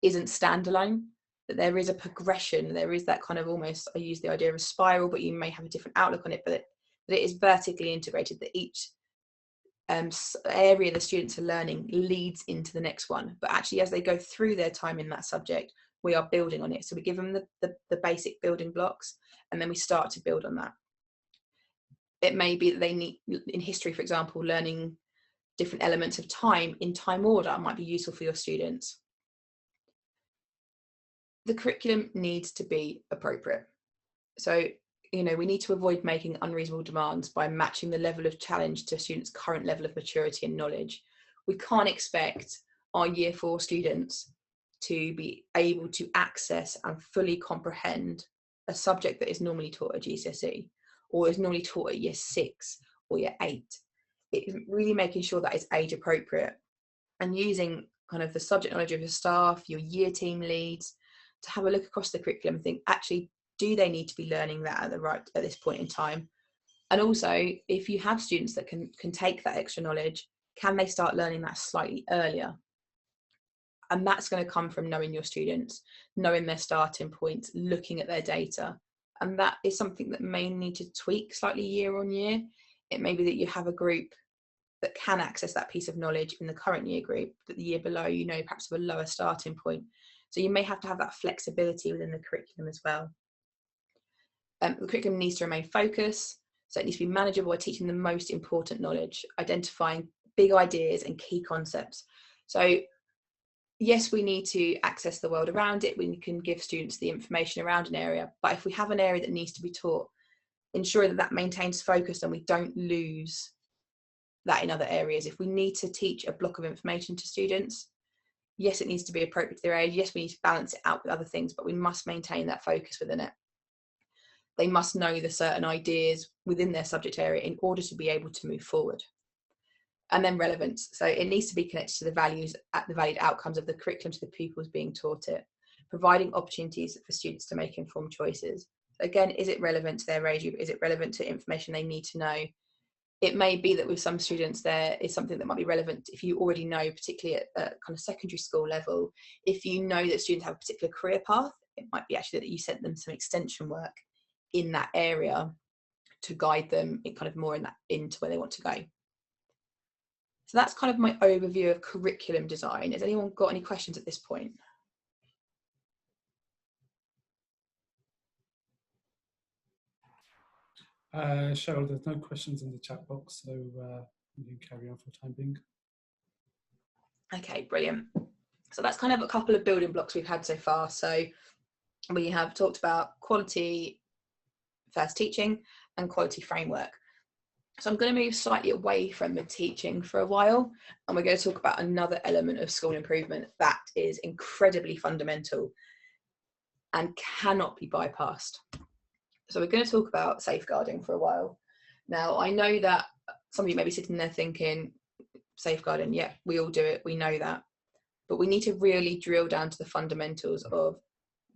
isn't standalone, that there is a progression, there is that kind of almost, I use the idea of a spiral, but you may have a different outlook on it, but that it is vertically integrated, that each area the students are learning leads into the next one. But actually, as they go through their time in that subject, we are building on it. So we give them the basic building blocks, and then we start to build on that. It may be that they need, in history, for example, learning different elements of time in time order might be useful for your students. The curriculum needs to be appropriate. So we need to avoid making unreasonable demands by matching the level of challenge to a student's current level of maturity and knowledge. We can't expect our year 4 students to be able to access and fully comprehend a subject that is normally taught at GCSE or is normally taught at year 6 or year 8. It's really making sure that it's age appropriate and using kind of the subject knowledge of your staff, your year team leads, to have a look across the curriculum and think, actually, do they need to be learning that at this point in time? And also, if you have students that can take that extra knowledge, can they start learning that slightly earlier? And that's going to come from knowing your students, knowing their starting points, looking at their data. And that is something that may need to tweak slightly year on year. It may be that you have a group that can access that piece of knowledge in the current year group, but the year below, perhaps have a lower starting point. So you may have to have that flexibility within the curriculum as well. The curriculum needs to remain focused, so it needs to be manageable by teaching the most important knowledge, identifying big ideas and key concepts. So yes, we need to access the world around it. We can give students the information around an area, but if we have an area that needs to be taught, ensure that maintains focus and we don't lose that in other areas. If we need to teach a block of information to students, yes, it needs to be appropriate to their age. Yes, we need to balance it out with other things, but we must maintain that focus within it. They must know the certain ideas within their subject area in order to be able to move forward. And then relevance. So it needs to be connected to the valued outcomes of the curriculum to the pupils being taught it, providing opportunities for students to make informed choices. Again, is it relevant to their age group? Is it relevant to information they need to know? It may be that with some students there is something that might be relevant if you already know, particularly at kind of secondary school level, if you know that students have a particular career path, it might be actually that you sent them some extension work in that area to guide them in kind of more into where they want to go. So that's kind of my overview of curriculum design. Has anyone got any questions at this point? Cheryl, there's no questions in the chat box, so you can carry on for the time being. Okay, brilliant. So that's kind of a couple of building blocks we've had so far. So we have talked about quality first teaching and quality framework. So I'm going to move slightly away from the teaching for a while, and we're going to talk about another element of school improvement that is incredibly fundamental and cannot be bypassed. So we're going to talk about safeguarding for a while. Now, I know that some of you may be sitting there thinking, safeguarding, yeah, we all do it, we know that. But we need to really drill down to the fundamentals of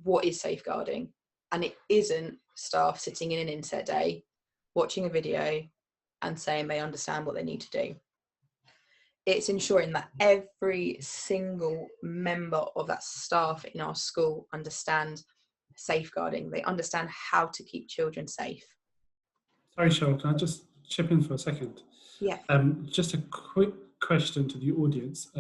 what is safeguarding. And it isn't staff sitting in an inset day, watching a video and saying they understand what they need to do. It's ensuring that every single member of that staff in our school understands safeguarding. They understand how to keep children safe. Sorry, Cheryl, can I just chip in for a second? Yeah. Just a quick question to the audience.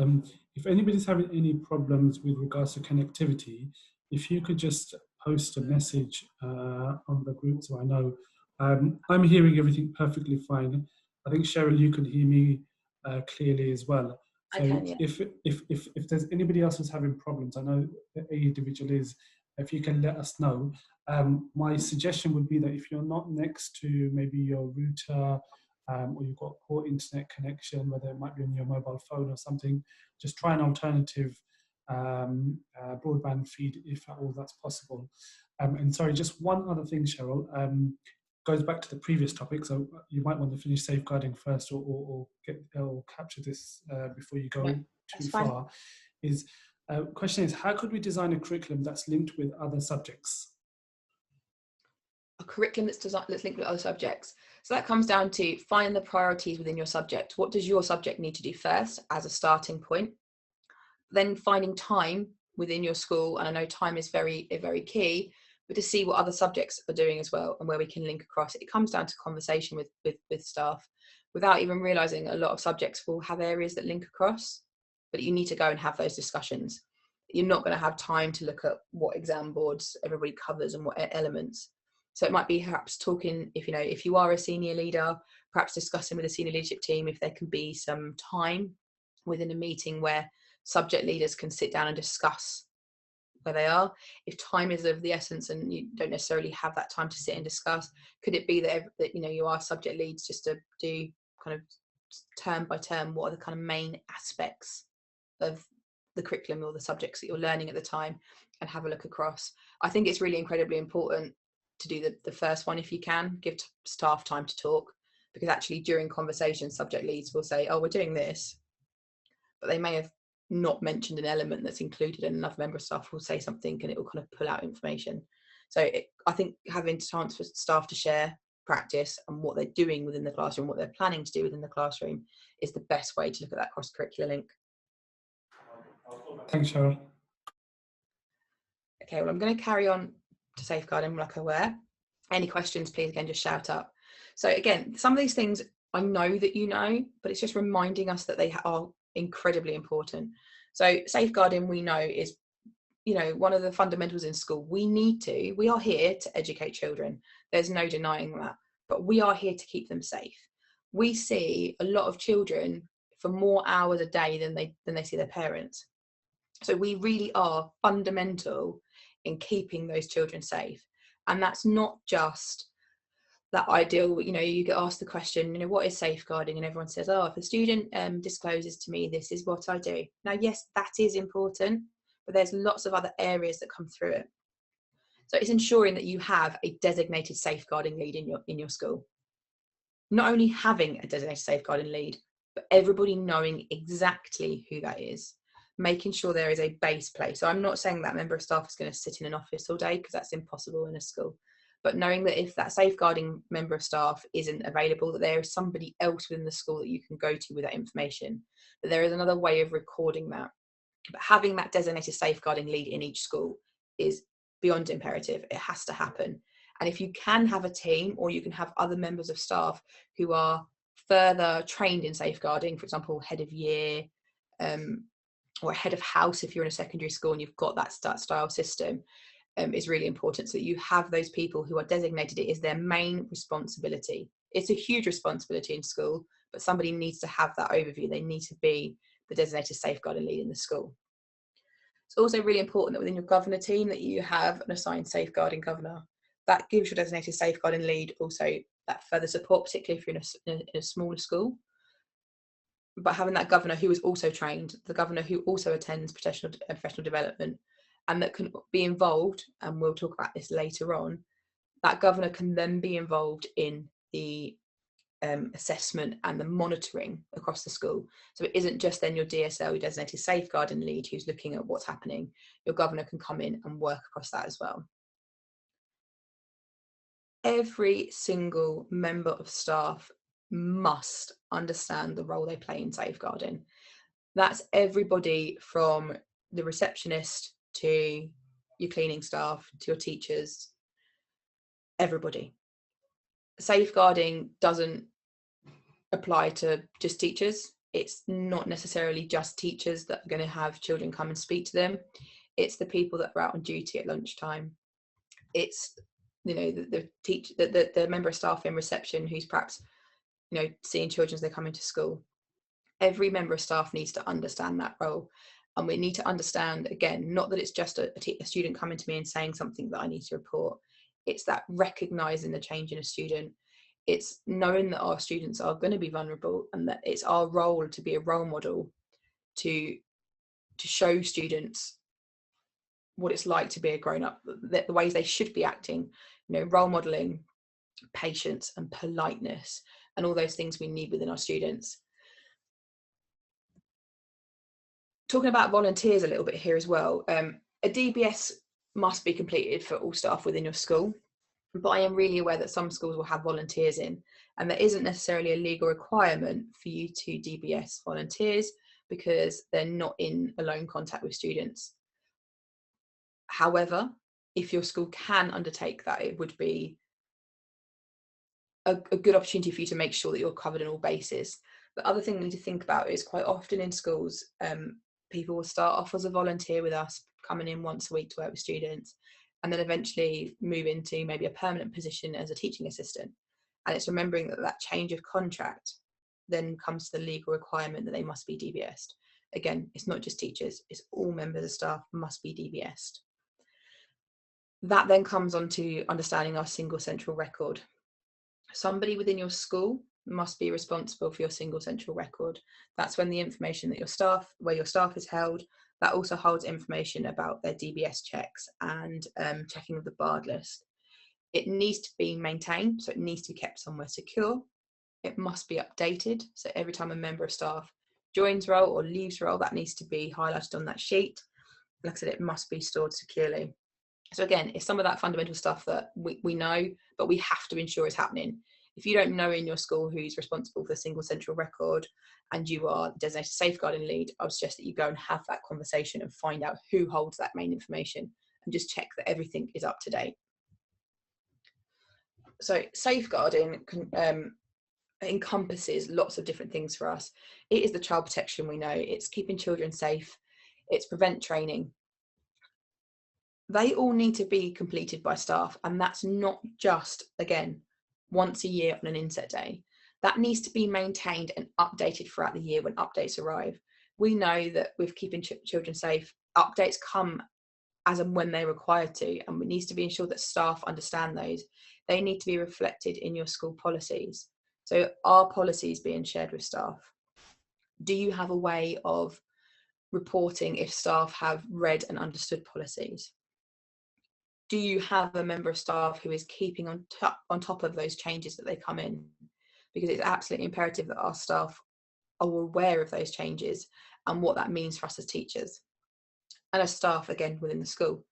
If anybody's having any problems with regards to connectivity, if you could just post a message on the group so I know. I'm hearing everything perfectly fine. I think, Cheryl, you can hear me clearly as well. So I can, yeah. if there's anybody else who's having problems, I know a individual is, if you can let us know. My suggestion would be that if you're not next to maybe your router or you've got poor internet connection, whether it might be on your mobile phone or something, just try an alternative broadband feed if at all that's possible. And sorry, just one other thing, Cheryl, goes back to the previous topic, so you might want to finish safeguarding first or capture this before you go too far. Is question is, how could we design a curriculum that's linked with other subjects? A curriculum that's linked with other subjects. So that comes down to find the priorities within your subject. What does your subject need to do first as a starting point? Then finding time within your school, and I know time is very key, but to see what other subjects are doing as well and where we can link across. It comes down to conversation with staff. Without even realising, a lot of subjects will have areas that link across, but you need to go and have those discussions. You're not going to have time to look at what exam boards everybody covers and what elements. So it might be perhaps talking, if you are a senior leader, perhaps discussing with the senior leadership team if there can be some time within a meeting where subject leaders can sit down and discuss where they are. If time is of the essence and you don't necessarily have that time to sit and discuss, could it be that you ask subject leads just to do kind of term by term what are the kind of main aspects of the curriculum or the subjects that you're learning at the time, and have a look across. I think it's really incredibly important to do the first one if you can. Give staff time to talk, because actually during conversations subject leads will say, oh, we're doing this, but they may have not mentioned an element that's included, and another member of staff will say something and it will kind of pull out information. So I think having chance for staff to share practice and what they're doing within the classroom, what they're planning to do within the classroom, is the best way to look at that cross-curricular link. Thanks, Cheryl. Okay, well, I'm going to carry on to safeguarding like I were. Any questions, please, again, just shout up. So again, some of these things I know that you know, but it's just reminding us that they are incredibly important. So safeguarding, we know, is one of the fundamentals in school. We are here to educate children. There's no denying that, but we are here to keep them safe. We see a lot of children for more hours a day than they see their parents. So we really are fundamental in keeping those children safe. And that's not just that ideal, you get asked the question, what is safeguarding? And everyone says, oh, if a student discloses to me, this is what I do. Now, yes, that is important, but there's lots of other areas that come through it. So it's ensuring that you have a designated safeguarding lead in your school. Not only having a designated safeguarding lead, but everybody knowing exactly who that is, making sure there is a base place. So I'm not saying that member of staff is going to sit in an office all day, because that's impossible in a school, but knowing that if that safeguarding member of staff isn't available, that there is somebody else within the school that you can go to with that information, that there is another way of recording that. But having that designated safeguarding lead in each school is beyond imperative. It has to happen. And if you can have a team, or you can have other members of staff who are further trained in safeguarding, for example, head of year, or head of house if you're in a secondary school and you've got that style system, is really important, so that you have those people who are designated. It is their main responsibility. It's a huge responsibility in school, but somebody needs to have that overview. They need to be the designated safeguarding lead in the school. It's also really important that within your governor team that you have an assigned safeguarding governor. That gives your designated safeguarding lead also that further support, particularly if you're in a smaller school. But having that governor who is also trained, the governor who also attends professional development, and that can be involved, and we'll talk about this later on, that governor can then be involved in the assessment and the monitoring across the school. So it isn't just then your DSL, your designated safeguarding lead, who's looking at what's happening. Your governor can come in and work across that as well. Every single member of staff must understand the role they play in safeguarding. That's everybody from the receptionist to your cleaning staff to your teachers, everybody. Safeguarding doesn't apply to just teachers. It's not necessarily just teachers that are going to have children come and speak to them. It's the people that are out on duty at lunchtime. It's, you know, the member of staff in reception who's perhaps, you know, seeing children as they come into school. Every member of staff needs to understand that role. And we need to understand, again, not that it's just a student coming to me and saying something that I need to report. It's that recognising the change in a student. It's knowing that our students are going to be vulnerable, and that it's our role to be a role model to show students what it's like to be a grown-up, the ways they should be acting, you know, role modelling, patience and politeness, and all those things we need within our students. Talking about volunteers a little bit here as well, a DBS must be completed for all staff within your school, but I am really aware that some schools will have volunteers in, and there isn't necessarily a legal requirement for you to DBS volunteers because they're not in alone contact with students. However, if your school can undertake that, it would be a good opportunity for you to make sure that you're covered on all bases. The other thing we need to think about is quite often in schools, people will start off as a volunteer with us, coming in once a week to work with students, and then eventually move into maybe a permanent position as a teaching assistant. And it's remembering that that change of contract then comes to the legal requirement that they must be DBS'd. Again, it's not just teachers, it's all members of staff must be DBS'd. That then comes on to understanding our single central record. Somebody within your school must be responsible for your single central record. That's when the information that where your staff is held, that also holds information about their DBS checks and checking of the barred list. It needs to be maintained, so it needs to be kept somewhere secure. It must be updated, so every time a member of staff joins role or leaves role, that needs to be highlighted on that sheet. Like I said, it must be stored securely. So again, it's some of that fundamental stuff that we know, but we have to ensure is happening. If you don't know in your school who's responsible for the single central record and you are the designated safeguarding lead, I would suggest that you go and have that conversation and find out who holds that main information and just check that everything is up to date. So safeguarding encompasses lots of different things for us. It is the child protection we know, it's keeping children safe, it's prevent training. They all need to be completed by staff, and that's not just, again, once a year on an inset day. That needs to be maintained and updated throughout the year when updates arrive. We know that with keeping children safe, updates come as and when they're required to, and it needs to be ensured that staff understand those. They need to be reflected in your school policies. So are policies being shared with staff? Do you have a way of reporting if staff have read and understood policies? Do you have a member of staff who is keeping on top of those changes that they come in? Because it's absolutely imperative that our staff are aware of those changes and what that means for us as teachers and as staff, again, within the school.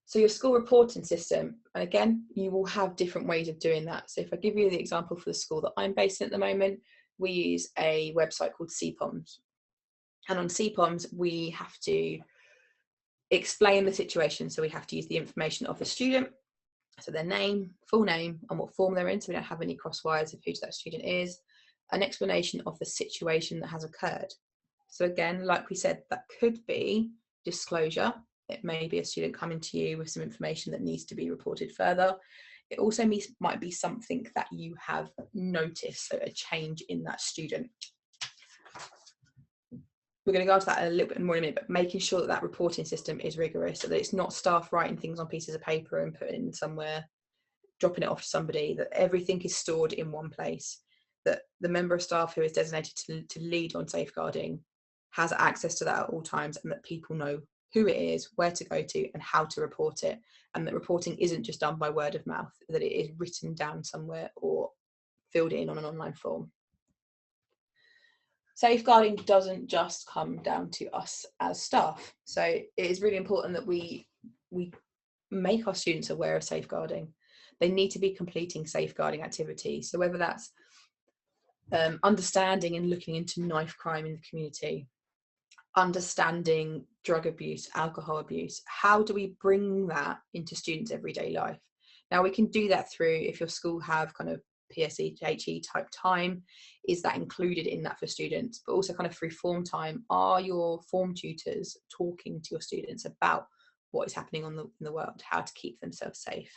So your school reporting system, and again, you will have different ways of doing that. So if I give you the example for the school that I'm based in at the moment, we use a website called CPOMS. And on CPOMS, we have to explain the situation. So we have to use the information of the student, so their name, full name, and what form they're in, so we don't have any crosswires of who that student is, an explanation of the situation that has occurred. So again, like we said, that could be disclosure. It may be a student coming to you with some information that needs to be reported further. It also might be something that you have noticed, so a change in that student. We're going to go into that a little bit more in a minute, but making sure that that reporting system is rigorous, so that it's not staff writing things on pieces of paper and putting it somewhere, dropping it off to somebody, that everything is stored in one place, that the member of staff who is designated to lead on safeguarding has access to that at all times, and that people know who it is, where to go to, and how to report it, and that reporting isn't just done by word of mouth, that it is written down somewhere or filled in on an online form. Safeguarding doesn't just come down to us as staff, so it is really important that we make our students aware of safeguarding. They need to be completing safeguarding activities, so whether that's understanding and looking into knife crime in the community, understanding drug abuse, alcohol abuse, how do we bring that into students' everyday life? Now we can do that through, if your school have kind of PSHE type time, is that included in that for students, but also kind of through form time. Are your form tutors talking to your students about what is happening in the world, how to keep themselves safe?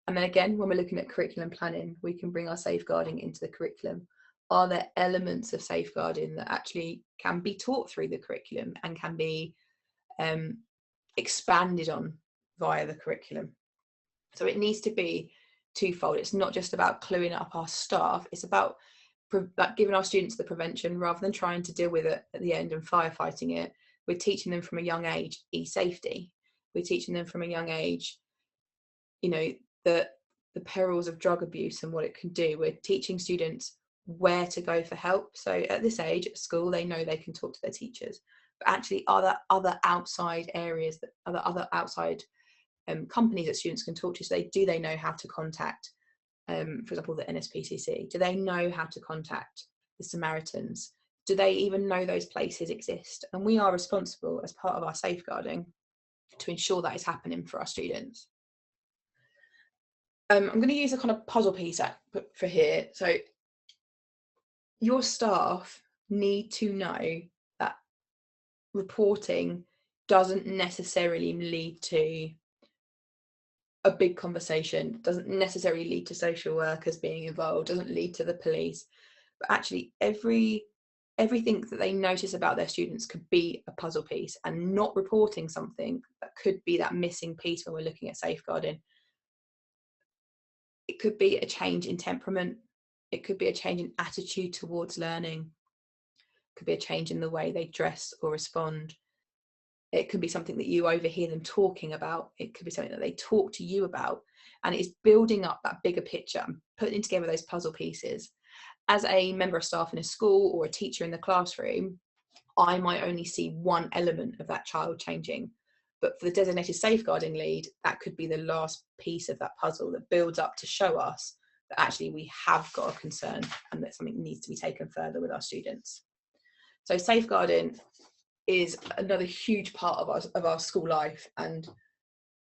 And then again, when we're looking at curriculum planning, we can bring our safeguarding into the curriculum. Are there elements of safeguarding that actually can be taught through the curriculum and can be expanded on via the curriculum? So it needs to be twofold. It's not just about cluing up our staff, it's about giving our students the prevention rather than trying to deal with it at the end and firefighting it. We're teaching them from a young age e-safety. We're teaching them from a young age, you know, the perils of drug abuse and what it can do. We're teaching students where to go for help. So at this age at school, they know they can talk to their teachers, but actually are there other outside areas, that other outside companies that students can talk to? So they know how to contact, for example, the NSPCC? Do they know how to contact the Samaritans? Do they even know those places exist? And we are responsible as part of our safeguarding to ensure that is happening for our students. I'm going to use a kind of puzzle piece for here. So your staff need to know that reporting doesn't necessarily lead to a big conversation, doesn't necessarily lead to social workers being involved, doesn't lead to the police, but actually everything that they notice about their students could be a puzzle piece, and not reporting something that could be that missing piece when we're looking at safeguarding. It could be a change in temperament, it could be a change in attitude towards learning, it could be a change in the way they dress or respond. It could be something that you overhear them talking about. It could be something that they talk to you about. And it's building up that bigger picture and putting together those puzzle pieces. As a member of staff in a school or a teacher in the classroom, I might only see one element of that child changing. But for the designated safeguarding lead, that could be the last piece of that puzzle that builds up to show us that actually we have got a concern and that something needs to be taken further with our students. So safeguarding is another huge part of our school life, and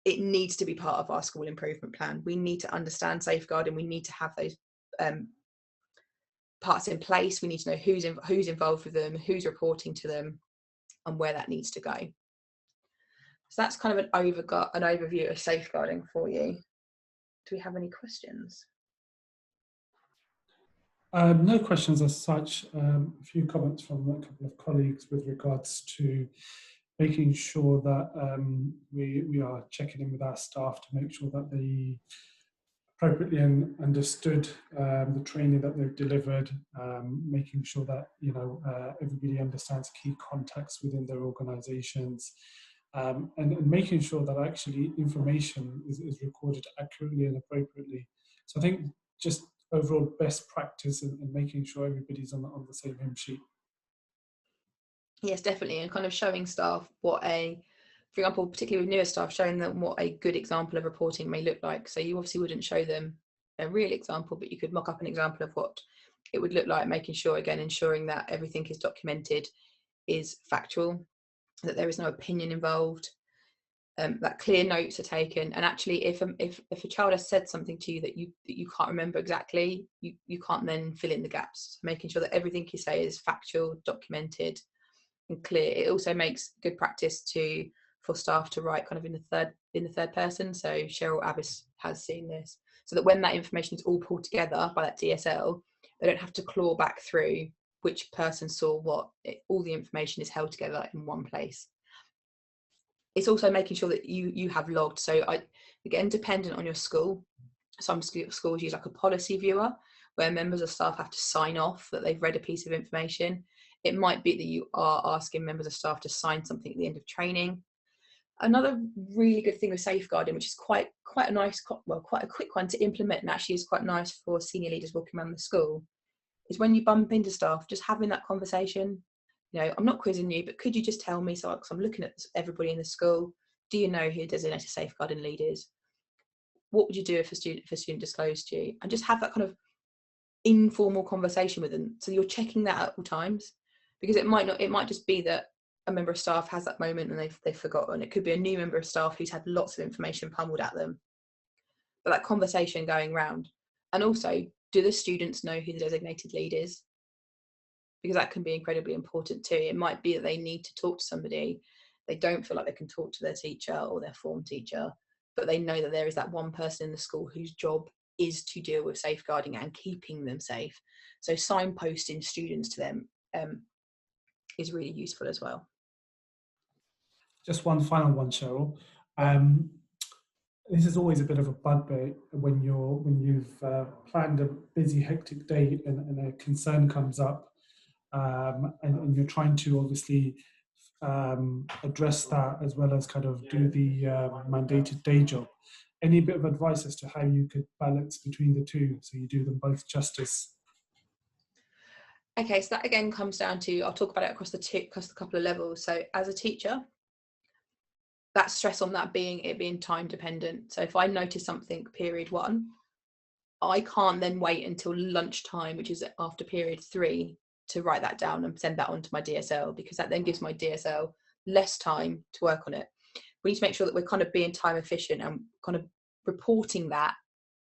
it needs to be part of our school improvement plan. We need to understand safeguarding. We need to have those parts in place. We need to know who's involved with them, who's reporting to them, and where that needs to go. So that's kind of an overview of safeguarding for you. Do we have any questions? No questions as such. A few comments from a couple of colleagues with regards to making sure that we are checking in with our staff to make sure that they appropriately understood the training that they've delivered, making sure that everybody understands key contacts within their organisations, and making sure that actually information is recorded accurately and appropriately. So I think just overall best practice and making sure everybody's on the same hymn sheet. Yes, definitely, and kind of showing staff what for example, particularly with newer staff, showing them what a good example of reporting may look like. So you obviously wouldn't show them a real example, but you could mock up an example of what it would look like, making sure, again, ensuring that everything is documented, is factual, that there is no opinion involved, that clear notes are taken. And actually, if a child has said something to you that you can't remember exactly, you can't then fill in the gaps. So making sure that everything you say is factual, documented, and clear. It also makes good practice for staff to write kind of in the third person. So Cheryl Abbas has seen this, so that when that information is all pulled together by that DSL, they don't have to claw back through which person saw what. All the information is held together in one place. It's also making sure that you have logged. So again, dependent on your school, some schools use like a policy viewer where members of staff have to sign off that they've read a piece of information. It might be that you are asking members of staff to sign something at the end of training. Another really good thing with safeguarding, which is quite a nice, quite a quick one to implement, and actually is quite nice for senior leaders walking around the school, is when you bump into staff, just having that conversation. I'm not quizzing you, but could you just tell me, so I'm looking at everybody in the school, do you know who designated safeguarding lead is? What would you do if a student disclosed to you? And just have that kind of informal conversation with them, so you're checking that at all times, because it might just be that a member of staff has that moment and they've forgotten. It could be a new member of staff who's had lots of information pummeled at them, but that conversation going round. And also, do the students know who the designated lead is? Because that can be incredibly important too. It might be that they need to talk to somebody, they don't feel like they can talk to their teacher or their form teacher, but they know that there is that one person in the school whose job is to deal with safeguarding and keeping them safe. So signposting students to them is really useful as well. Just one final one, Cheryl. This is always a bit of a bugbear when you've planned a busy, hectic day and a concern comes up, and you're trying to obviously address that as well as kind of do the mandated day job. Any bit of advice as to how you could balance between the two so you do them both justice? Okay, so that again comes down to, I'll talk about it across the couple of levels. So as a teacher, that stress on that being time dependent. So if I notice something period 1, I can't then wait until lunchtime, which is after period 3, to write that down and send that on to my DSL, because that then gives my DSL less time to work on it. We need to make sure that we're kind of being time efficient and kind of reporting that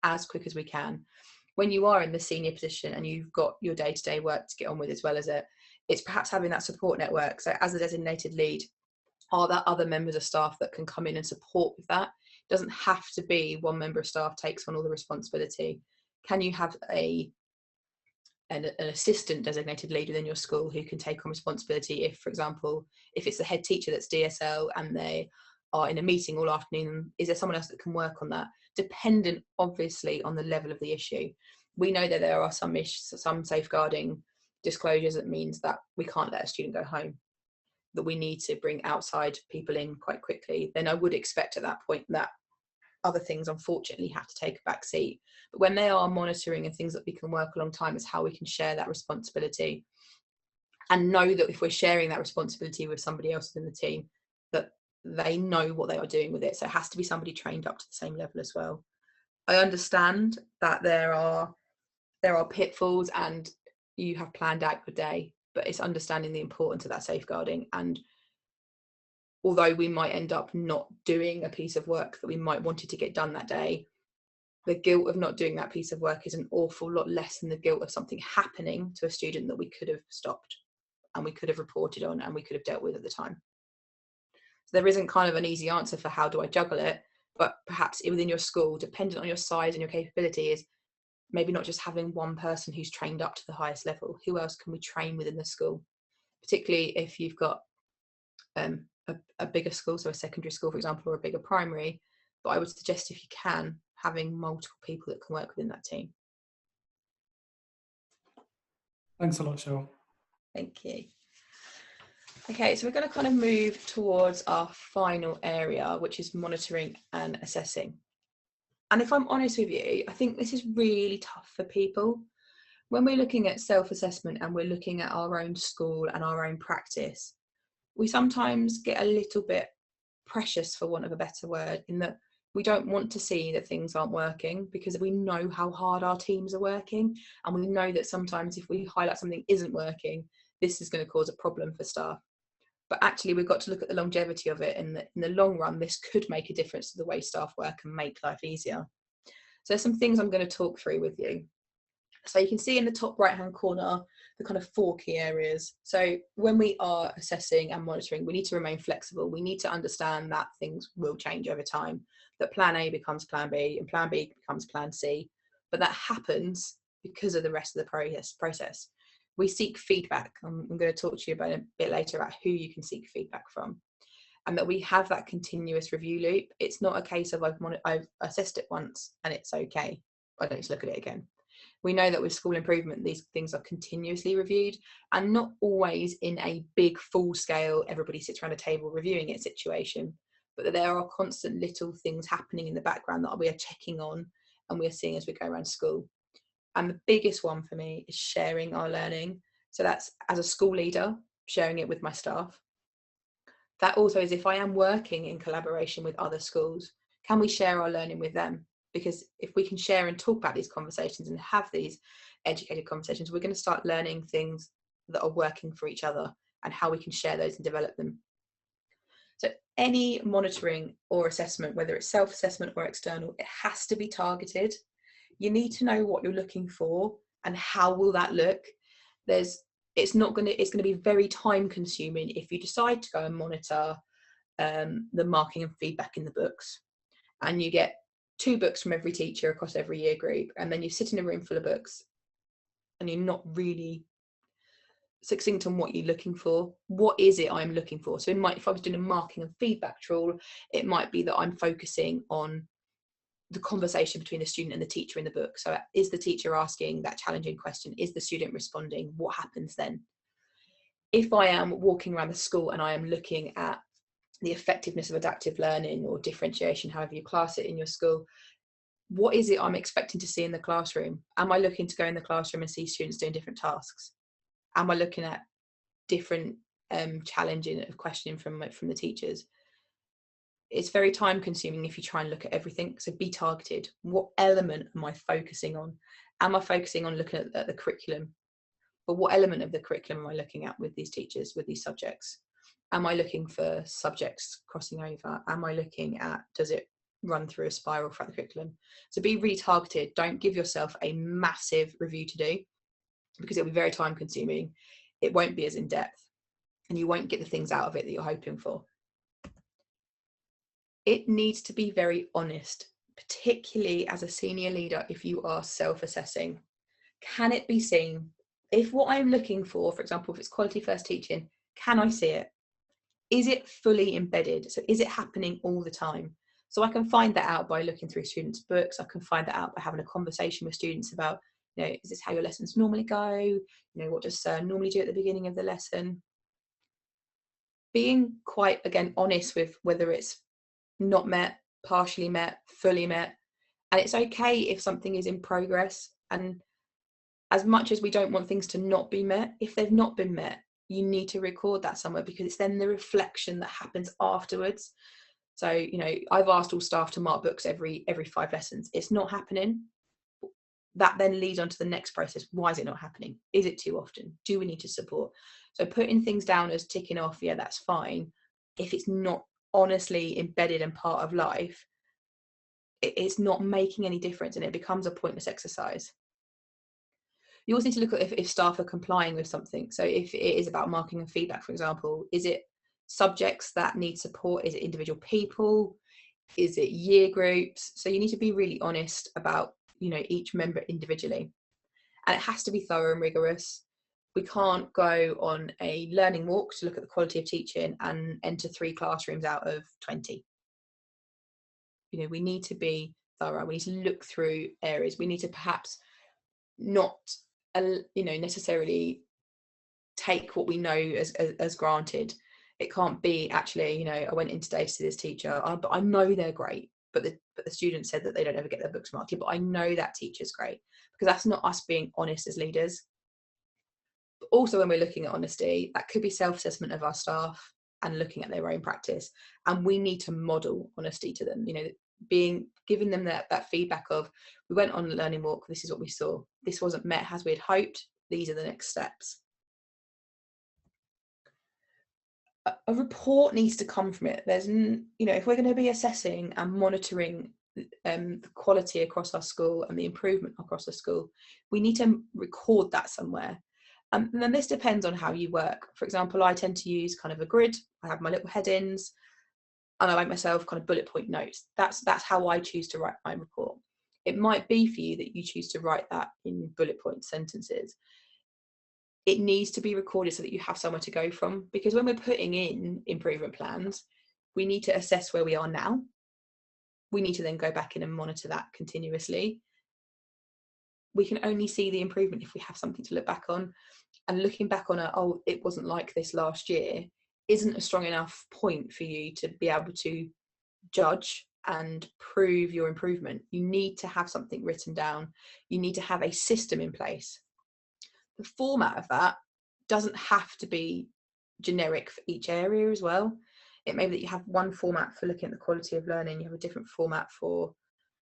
as quick as we can. When you are in the senior position and you've got your day-to-day work to get on with, as well as it's perhaps having that support network. So as a designated lead, are there other members of staff that can come in and support with that? It doesn't have to be one member of staff takes on all the responsibility. Can you have an assistant designated lead within your school who can take on responsibility if, for example, if it's the head teacher that's DSL and they are in a meeting all afternoon, is there someone else that can work on that? Dependent, obviously, on the level of the issue. We know that there are some safeguarding disclosures that means that we can't let a student go home, that we need to bring outside people in quite quickly. Then I would expect at that point that other things unfortunately have to take a back seat. But when they are monitoring and things that we can work a long time, is how we can share that responsibility and know that if we're sharing that responsibility with somebody else in the team, that they know what they are doing with it. So it has to be somebody trained up to the same level as well. I understand that there are pitfalls and you have planned out your day, but it's understanding the importance of that safeguarding. And although we might end up not doing a piece of work that we might wanted to get done that day, the guilt of not doing that piece of work is an awful lot less than the guilt of something happening to a student that we could have stopped and we could have reported on and we could have dealt with at the time. So there isn't kind of an easy answer for how do I juggle it, but perhaps within your school, dependent on your size and your capability, is maybe not just having one person who's trained up to the highest level. Who else can we train within the school? Particularly if you've got a bigger school, so a secondary school, for example, or a bigger primary. But I would suggest, if you can, having multiple people that can work within that team. Thanks a lot, Cheryl. Thank you. Okay, so we're going to kind of move towards our final area, which is monitoring and assessing. And if I'm honest with you, I think this is really tough for people. When we're looking at self-assessment and we're looking at our own school and our own practice, we sometimes get a little bit precious, for want of a better word, in that we don't want to see that things aren't working, because we know how hard our teams are working, and we know that sometimes if we highlight something isn't working, this is going to cause a problem for staff. But actually, we've got to look at the longevity of it. In the long run, this could make a difference to the way staff work and make life easier. So there's some things I'm going to talk through with you. So you can see in the top right hand corner the kind of 4 key areas. So when we are assessing and monitoring, we need to remain flexible. We need to understand that things will change over time, that plan A becomes plan B and plan B becomes plan C. But that happens because of the rest of the process. We seek feedback. I'm going to talk to you about a bit later about who you can seek feedback from, and that we have that continuous review loop. It's not a case of I've assessed it once and it's okay, I don't need to look at it again. We know that with school improvement, these things are continuously reviewed, and not always in a big full scale, everybody sits around a table reviewing it situation, but that there are constant little things happening in the background that we are checking on and we are seeing as we go around school. And the biggest one for me is sharing our learning. So that's, as a school leader, sharing it with my staff. That also is if I am working in collaboration with other schools, can we share our learning with them? Because if we can share and talk about these conversations and have these educated conversations, we're going to start learning things that are working for each other and how we can share those and develop them. So any monitoring or assessment, whether it's self-assessment or external, it has to be targeted. You need to know what you're looking for and how will that look. It's going to be very time consuming if you decide to go and monitor the marking and feedback in the books, and you get 2 books from every teacher across every year group, and then you sit in a room full of books and you're not really succinct on what you're looking for. What is it I'm looking for? So if I was doing a marking and feedback tool, it might be that I'm focusing on the conversation between the student and the teacher in the book. So is the teacher asking that challenging question? Is the student responding? What happens then? If I am walking around the school and I am looking at the effectiveness of adaptive learning or differentiation, however you class it in your school, what is it I'm expecting to see in the classroom? Am I looking to go in the classroom and see students doing different tasks? Am I looking at different challenging of questioning from the teachers? It's very time consuming if you try and look at everything. So be targeted. What element am I focusing on? Am I focusing on looking at the curriculum? But what element of the curriculum am I looking at with these teachers, with these subjects? Am I looking for subjects crossing over? Am I looking at, does it run through a spiral throughout the curriculum? So be retargeted. Don't give yourself a massive review to do, because it'll be very time consuming. It won't be as in depth, and you won't get the things out of it that you're hoping for. It needs to be very honest, particularly as a senior leader. If you are self-assessing, can it be seen? If what I'm looking for example, if it's quality first teaching, can I see it? Is it fully embedded? So is it happening all the time? So I can find that out by looking through students' books. I can find that out by having a conversation with students about, is this how your lessons normally go? What does Sir normally do at the beginning of the lesson? Being quite, again, honest with whether it's not met, partially met, fully met. And it's okay if something is in progress. And as much as we don't want things to not be met, if they've not been met, you need to record that somewhere, because it's then the reflection that happens afterwards. So, I've asked all staff to mark books every 5 lessons. It's not happening. That then leads on to the next process. Why is it not happening? Is it too often? Do we need to support? So putting things down as ticking off, yeah, that's fine. If it's not honestly embedded and part of life, it's not making any difference, and it becomes a pointless exercise. You also need to look at if staff are complying with something. So if it is about marking and feedback, for example, is it subjects that need support? Is it individual people? Is it year groups? So you need to be really honest about, each member individually. And it has to be thorough and rigorous. We can't go on a learning walk to look at the quality of teaching and enter 3 classrooms out of 20. We need to be thorough. We need to look through areas. We need to perhaps not necessarily take what we know as granted. It can't be, actually, I went in today to see this teacher, but I know they're great, but but the student said that they don't ever get their books marked. Yeah, but I know that teacher's great, because that's not us being honest as leaders. But also when we're looking at honesty, that could be self-assessment of our staff and looking at their own practice. And we need to model honesty to them, giving them that feedback of, we went on a learning walk, this is what we saw, this wasn't met as we had hoped, these are the next steps. A report needs to come from it. There's, if we're going to be assessing and monitoring the quality across our school and the improvement across the school, we need to record that somewhere. And then this depends on how you work. For example, I tend to use kind of a grid. I have my little headings, and I like myself kind of bullet point notes. That's how I choose to write my report. It might be for you that you choose to write that in bullet point sentences. It needs to be recorded so that you have somewhere to go from, because when we're putting in improvement plans, we need to assess where we are now. We need to then go back in and monitor that continuously. We can only see the improvement if we have something to look back on. And looking back on it wasn't like this last year, isn't a strong enough point for you to be able to judge and prove your improvement. You need to have something written down. You need to have a system in place. The format of that doesn't have to be generic for each area as well. It may be that you have one format for looking at the quality of learning, you have a different format for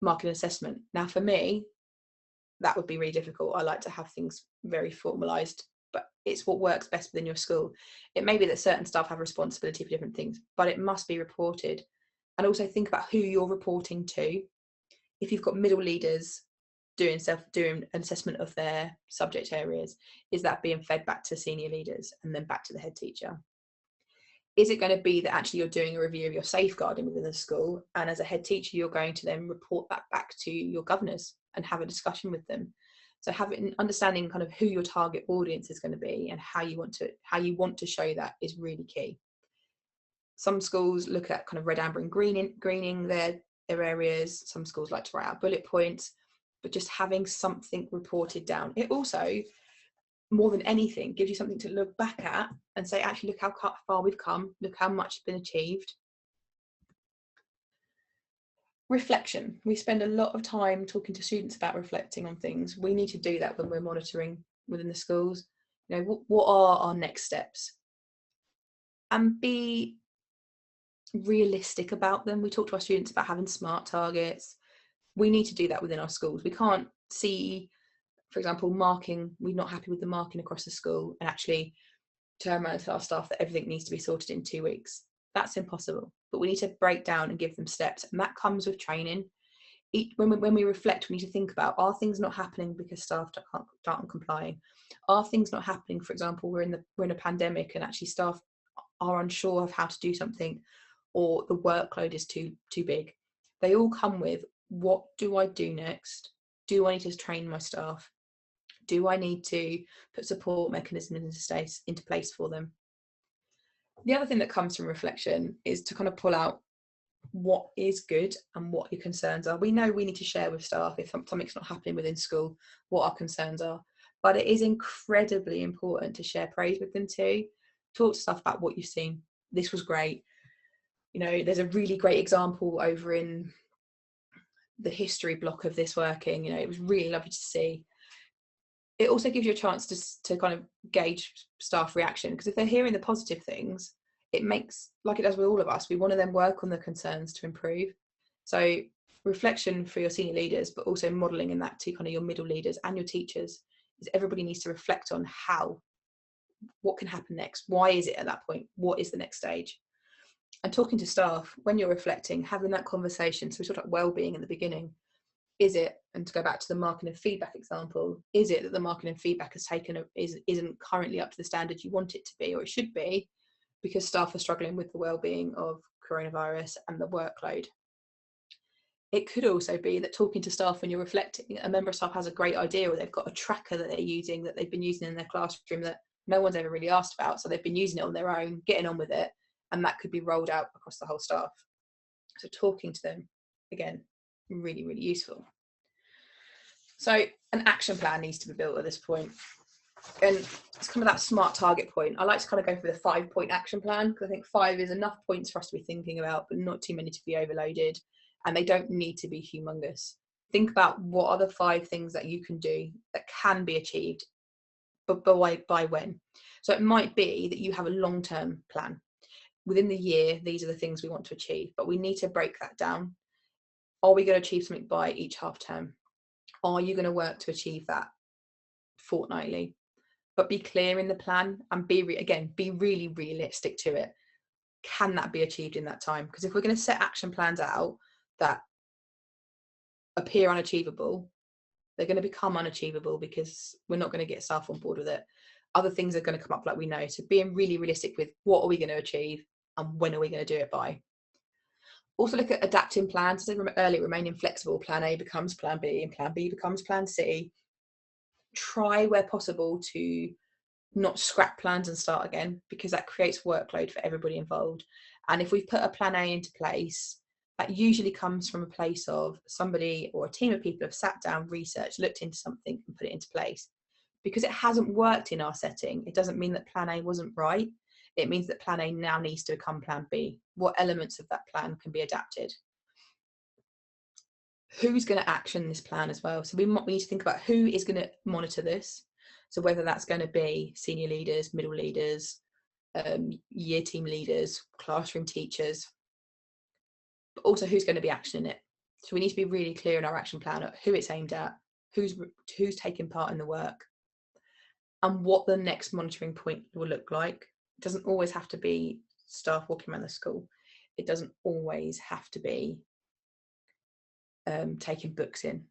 marking and assessment. Now for me, that would be really difficult. I like to have things very formalised, but it's what works best within your school. It may be that certain staff have responsibility for different things, but it must be reported. And also think about who you're reporting to. If you've got middle leaders doing an assessment of their subject areas, is that being fed back to senior leaders and then back to the head teacher? Is it going to be that actually you're doing a review of your safeguarding within the school, and as a head teacher you're going to then report that back to your governors and have a discussion with them? So understanding kind of who your target audience is going to be and how you want to show that is really key. Some schools look at kind of red, amber and greening their areas. Some schools like to write out bullet points, but just having something reported down. It also, more than anything, gives you something to look back at and say, actually, look how far we've come, look how much has been achieved. Reflection. We spend a lot of time talking to students about reflecting on things. We need to do that when we're monitoring within the schools. What are our next steps? And be realistic about them. We talk to our students about having SMART targets. We need to do that within our schools. We can't see, for example, marking, we're not happy with the marking across the school and actually turn around and tell our staff that everything needs to be sorted in 2 weeks. That's impossible. But we need to break down and give them steps, and that comes with training. When we reflect, we need to think about, are things not happening because staff aren't complying? Are things not happening, for example, we're in a pandemic and actually staff are unsure of how to do something, or the workload is too big? They all come with, what do I do next? Do I need to train my staff? Do I need to put support mechanisms into place for them? The other thing that comes from reflection is to kind of pull out what is good and what your concerns are. We know we need to share with staff if something's not happening within school, what our concerns are. But it is incredibly important to share praise with them too. Talk to staff about what you've seen. This was great. There's a really great example over in the history block of this working. It was really lovely to see. It also gives you a chance to kind of gauge staff reaction, because if they're hearing the positive things, it makes, like it does with all of us, we want to then work on the concerns to improve. So reflection for your senior leaders, but also modelling in that to kind of your middle leaders and your teachers, is everybody needs to reflect on what can happen next? Why is it at that point? What is the next stage? And talking to staff, when you're reflecting, having that conversation. So we talked about well-being in the beginning. Is it, and to go back to the marking and feedback example, is it that the marking and feedback isn't currently up to the standard you want it to be, or it should be, because staff are struggling with the well-being of coronavirus and the workload? It could also be that talking to staff when you're reflecting, a member of staff has a great idea, or they've got a tracker that they're using, that they've been using in their classroom that no one's ever really asked about, so they've been using it on their own, getting on with it, and that could be rolled out across the whole staff. So talking to them, again, really, really useful. So an action plan needs to be built at this point. And it's kind of that SMART target point. I like to kind of go for the 5-point action plan, because I think 5 is enough points for us to be thinking about, but not too many to be overloaded. and they don't need to be humongous. Think about what are the 5 things that you can do that can be achieved, but by when. So it might be that you have a long-term plan. Within the year, these are the things we want to achieve, but we need to break that down. Are we going to achieve something by each half term? Are you going to work to achieve that fortnightly? But be clear in the plan and be really realistic to it. Can that be achieved in that time? Because if we're going to set action plans out that appear unachievable, they're going to become unachievable because we're not going to get staff on board with it. Other things are going to come up like we know. So being really realistic with what are we going to achieve and when are we going to do it by. Also look at adapting plans. As I said earlier, remaining flexible. Plan A becomes plan B and plan B becomes plan C. Try where possible to not scrap plans and start again, because that creates workload for everybody involved. And if we've put a plan A into place, that usually comes from a place of somebody or a team of people have sat down, researched, looked into something and put it into place. Because it hasn't worked in our setting, it doesn't mean that plan A wasn't right. It means that plan A now needs to become plan B. What elements of that plan can be adapted? Who's going to action this plan as well? So we need to think about who is going to monitor this. So whether that's going to be senior leaders, middle leaders, year team leaders, classroom teachers, but also who's going to be actioning it. So we need to be really clear in our action plan of who it's aimed at, who's taking part in the work, and what the next monitoring point will look like. It doesn't always have to be staff walking around the school. It doesn't always have to be taking books in.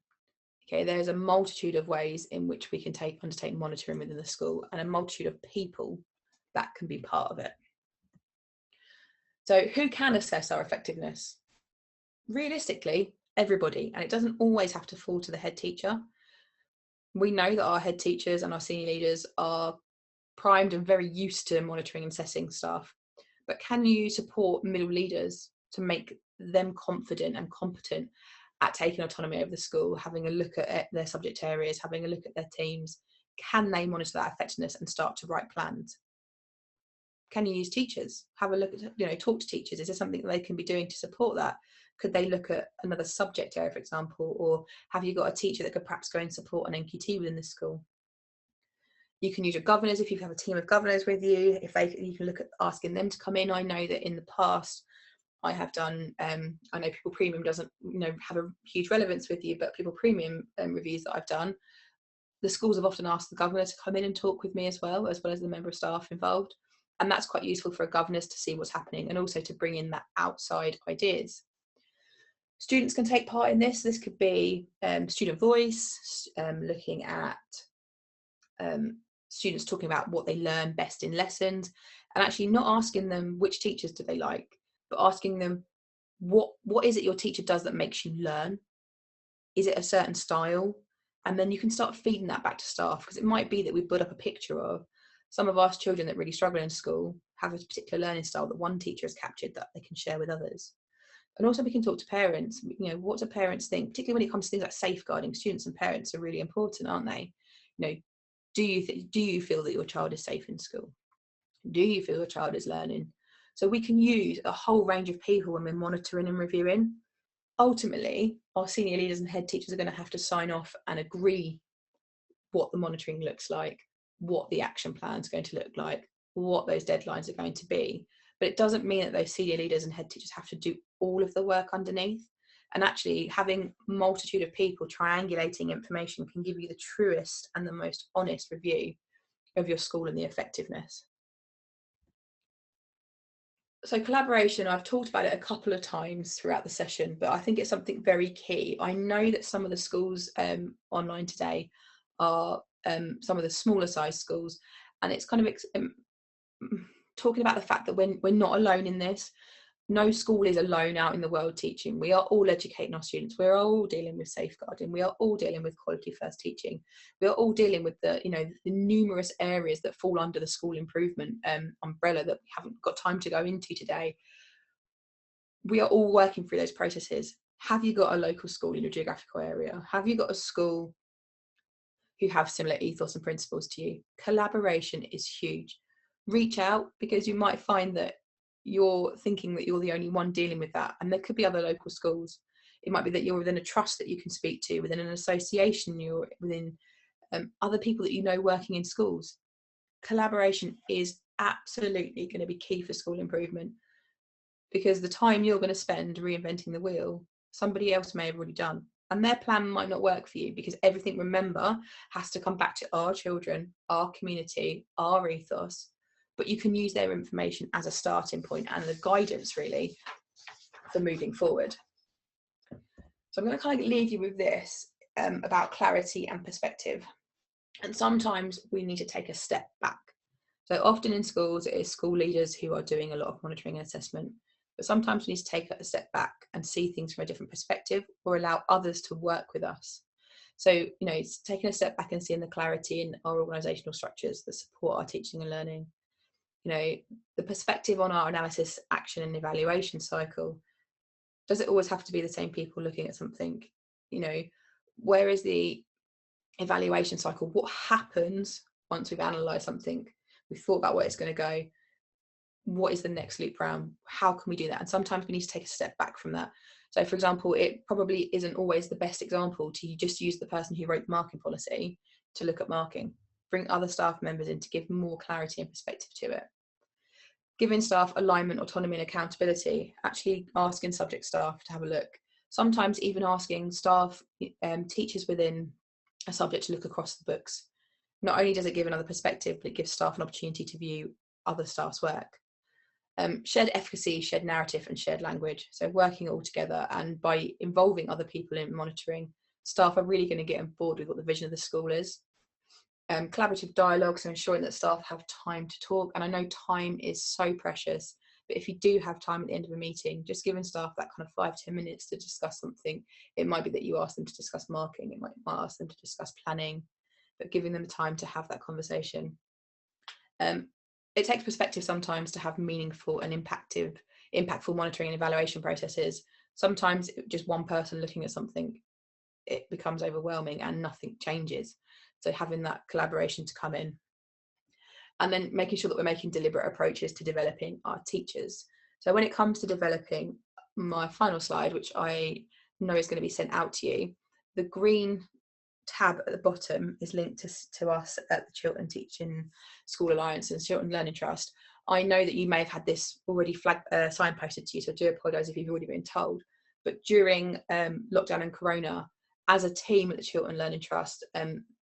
Okay, there's a multitude of ways in which we can undertake monitoring within the school, and a multitude of people that can be part of it. So who can assess our effectiveness? Realistically, everybody, and it doesn't always have to fall to the head teacher. We know that our head teachers and our senior leaders are primed and very used to monitoring and assessing staff, but can you support middle leaders to make them confident and competent at taking autonomy over the school, having a look at their subject areas, having a look at their teams? Can they monitor that effectiveness and start to write plans? Can you use teachers? Have a look at, talk to teachers. Is there something that they can be doing to support that? Could they look at another subject area, for example, or have you got a teacher that could perhaps go and support an NQT within the school? You can use your governors if you have a team of governors with you. You can look at asking them to come in. I know that in the past I have done, I know People Premium doesn't have a huge relevance with you, but People Premium reviews that I've done, the schools have often asked the governor to come in and talk with me as well as the member of staff involved. And that's quite useful for governors to see what's happening and also to bring in that outside ideas. Students can take part in this. This could be student voice, looking at students talking about what they learn best in lessons, and actually not asking them which teachers do they like, but asking them what is it your teacher does that makes you learn? Is it a certain style? And then you can start feeding that back to staff, because it might be that we put up a picture of some of our children that really struggle in school have a particular learning style that one teacher has captured that they can share with others. And also we can talk to parents. What do parents think, particularly when it comes to things like safeguarding? Students and parents are really important, aren't they? Do you feel that your child is safe in school? Do you feel your child is learning? So we can use a whole range of people when we're monitoring and reviewing. Ultimately, our senior leaders and head teachers are going to have to sign off and agree what the monitoring looks like, what the action plan is going to look like, what those deadlines are going to be. But it doesn't mean that those senior leaders and head teachers have to do all of the work underneath. And actually having a multitude of people triangulating information can give you the truest and the most honest review of your school and the effectiveness. So collaboration, I've talked about it a couple of times throughout the session, but I think it's something very key. I know that some of the schools online today are some of the smaller size schools, and it's kind of talking about the fact that we're not alone in this. No school is alone out in the world teaching. We are all educating our students. We're all dealing with safeguarding. We are all dealing with quality first teaching. We are all dealing with the numerous areas that fall under the school improvement umbrella that we haven't got time to go into today. We are all working through those processes. Have you got a local school in your geographical area? Have you got a school who have similar ethos and principles to you? Collaboration is huge. Reach out, because you might find that you're thinking that you're the only one dealing with that, and there could be other local schools. It might be that you're within a trust that you can speak to, within an association, you're within other people that you know working in schools. Collaboration is absolutely going to be key for school improvement, because the time you're going to spend reinventing the wheel, somebody else may have already done. And their plan might not work for you, because everything, remember, has to come back to our children, our community, our ethos. But you can use their information as a starting point and the guidance, really, for moving forward. So I'm going to kind of leave you with this about clarity and perspective. And sometimes we need to take a step back. So often in schools, it is school leaders who are doing a lot of monitoring and assessment. But sometimes we need to take a step back and see things from a different perspective, or allow others to work with us. So, you know, it's taking a step back and seeing the clarity in our organisational structures that support our teaching and learning. You know, the perspective on our analysis, action and evaluation cycle. Does it always have to be the same people looking at something? You know, where is the evaluation cycle? What happens once we've analysed something? We've thought about where it's going to go. What is the next loop round? How can we do that? And sometimes we need to take a step back from that. So, for example, it probably isn't always the best example to just use the person who wrote the marking policy to look at marking. Bring other staff members in to give more clarity and perspective to it. Giving staff alignment, autonomy and accountability, actually asking subject staff to have a look. Sometimes even asking staff, teachers within a subject to look across the books. Not only does it give another perspective, but it gives staff an opportunity to view other staff's work. Shared efficacy, shared narrative and shared language. So working all together, and by involving other people in monitoring, staff are really going to get on board with what the vision of the school is. Collaborative dialogue, so ensuring that staff have time to talk. And I know time is so precious, but if you do have time at the end of a meeting, just giving staff that kind of 5-10 minutes to discuss something. It might be that you ask them to discuss marking, it might ask them to discuss planning, but giving them the time to have that conversation. It takes perspective sometimes to have meaningful and impactful monitoring and evaluation processes. Sometimes just one person looking at something, it becomes overwhelming and nothing changes. So having that collaboration to come in, and then making sure that we're making deliberate approaches to developing our teachers. So when it comes to developing, my final slide, which I know is going to be sent out to you, the green tab at the bottom is linked to us at the Chiltern Teaching School Alliance and Chiltern Learning Trust. I know that you may have had this already signposted to you, so I do apologise if you've already been told. But during lockdown and Corona, as a team at the Chiltern Learning Trust,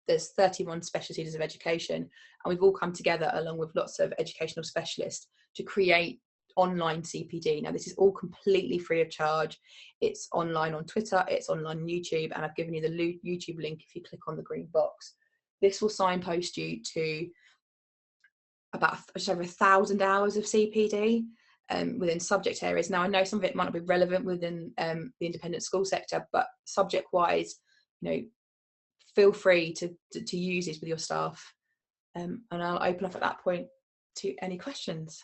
there's 31 specialist leaders of education, and we've all come together along with lots of educational specialists to create online CPD. Now, this is all completely free of charge. It's online on Twitter, it's online on YouTube, and I've given you the YouTube link if you click on the green box. This will signpost you to about just over 1,000 hours of CPD within subject areas. Now, I know some of it might not be relevant within the independent school sector, but subject-wise, you know, feel free to use this with your staff. And I'll open up at that point to any questions.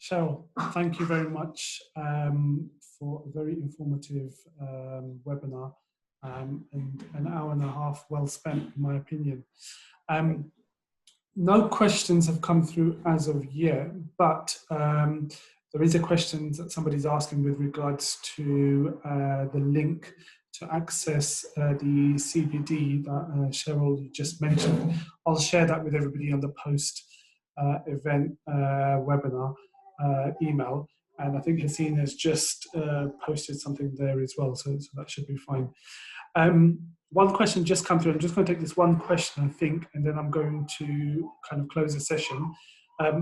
Cheryl, thank you very much for a very informative webinar and an hour and a half well spent, in my opinion. No questions have come through as of yet, but there is a question that somebody's asking with regards to the link to access the CPD that Cheryl just mentioned. I'll share that with everybody on the post-event webinar email, and I think Hasina has just posted something there as well, so that should be fine. One question just come through. I'm just going to take this one question, I think, and then I'm going to kind of close the session.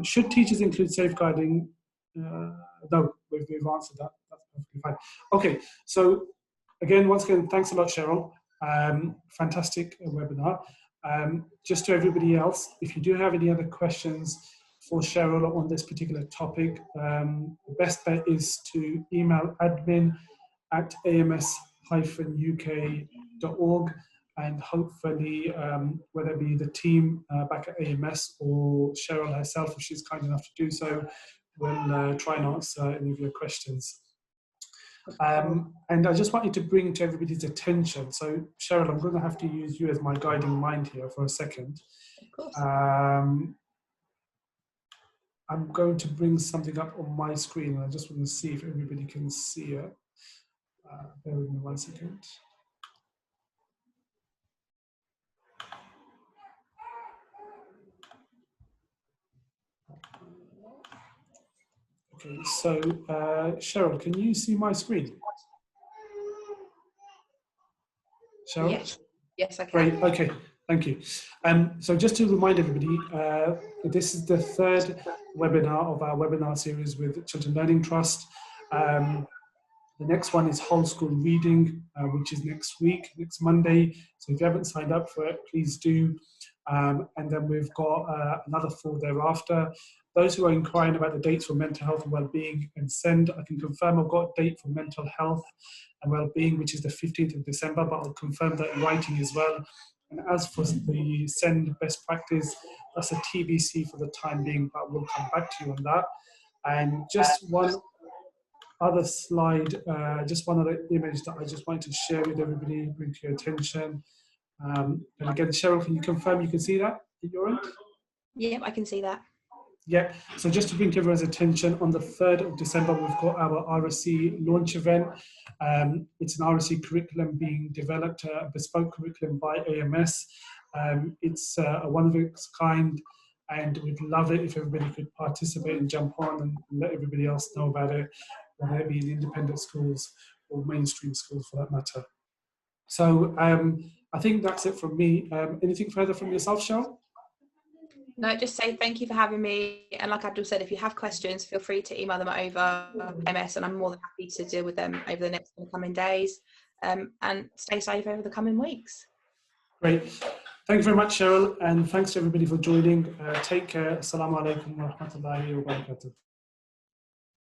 Should teachers include safeguarding? No, we've answered that. That's perfectly fine. Okay, so again, once again, thanks a lot, Cheryl. Fantastic webinar. Just to everybody else, if you do have any other questions for Cheryl on this particular topic, the best bet is to email admin@ams-uk.org, and hopefully whether it be the team back at AMS or Cheryl herself, if she's kind enough to do so, will try and answer any of your questions. And I just want you to bring to everybody's attention, so Cheryl, I'm going to have to use you as my guiding mind here for a second. Of course. I'm going to bring something up on my screen. I just want to see if everybody can see it. Bear with me 1 second. Okay, so Cheryl, can you see my screen? Cheryl? Yes, yes, I Great, can. okay, thank you. So just to remind everybody, this is the third webinar of our webinar series with Children Learning Trust. The next one is whole school reading, which is next week, next Monday. So if you haven't signed up for it, please do. And then we've got another 4 thereafter. Those who are inquiring about the dates for mental health and wellbeing and SEND, I can confirm I've got a date for mental health and wellbeing, which is the 15th of December, but I'll confirm that in writing as well. And as for the SEND best practice, that's a TBC for the time being, but we'll come back to you on that. And just one other slide, just one other image that I just wanted to share with everybody, bring to your attention. And again, Cheryl, can you confirm you can see that at your end? Yep, I can see that. Yeah, so just to bring to everyone's attention, on the 3rd of December, we've got our RSC launch event. It's an RSC curriculum being developed, a bespoke curriculum by AMS. It's a one of its kind, and we'd love it if everybody could participate and jump on and let everybody else know about it, whether it be in independent schools or mainstream schools for that matter. So I think that's it from me. Anything further from yourself, Cheryl? No, just say thank you for having me. And like Abdul said, if you have questions, feel free to email them over MS, and I'm more than happy to deal with them over the next coming days. And stay safe over the coming weeks. Great. Thank you very much, Cheryl, and thanks to everybody for joining. Take care. Assalamu alaikum wa rahmatullahi wa barakatuh.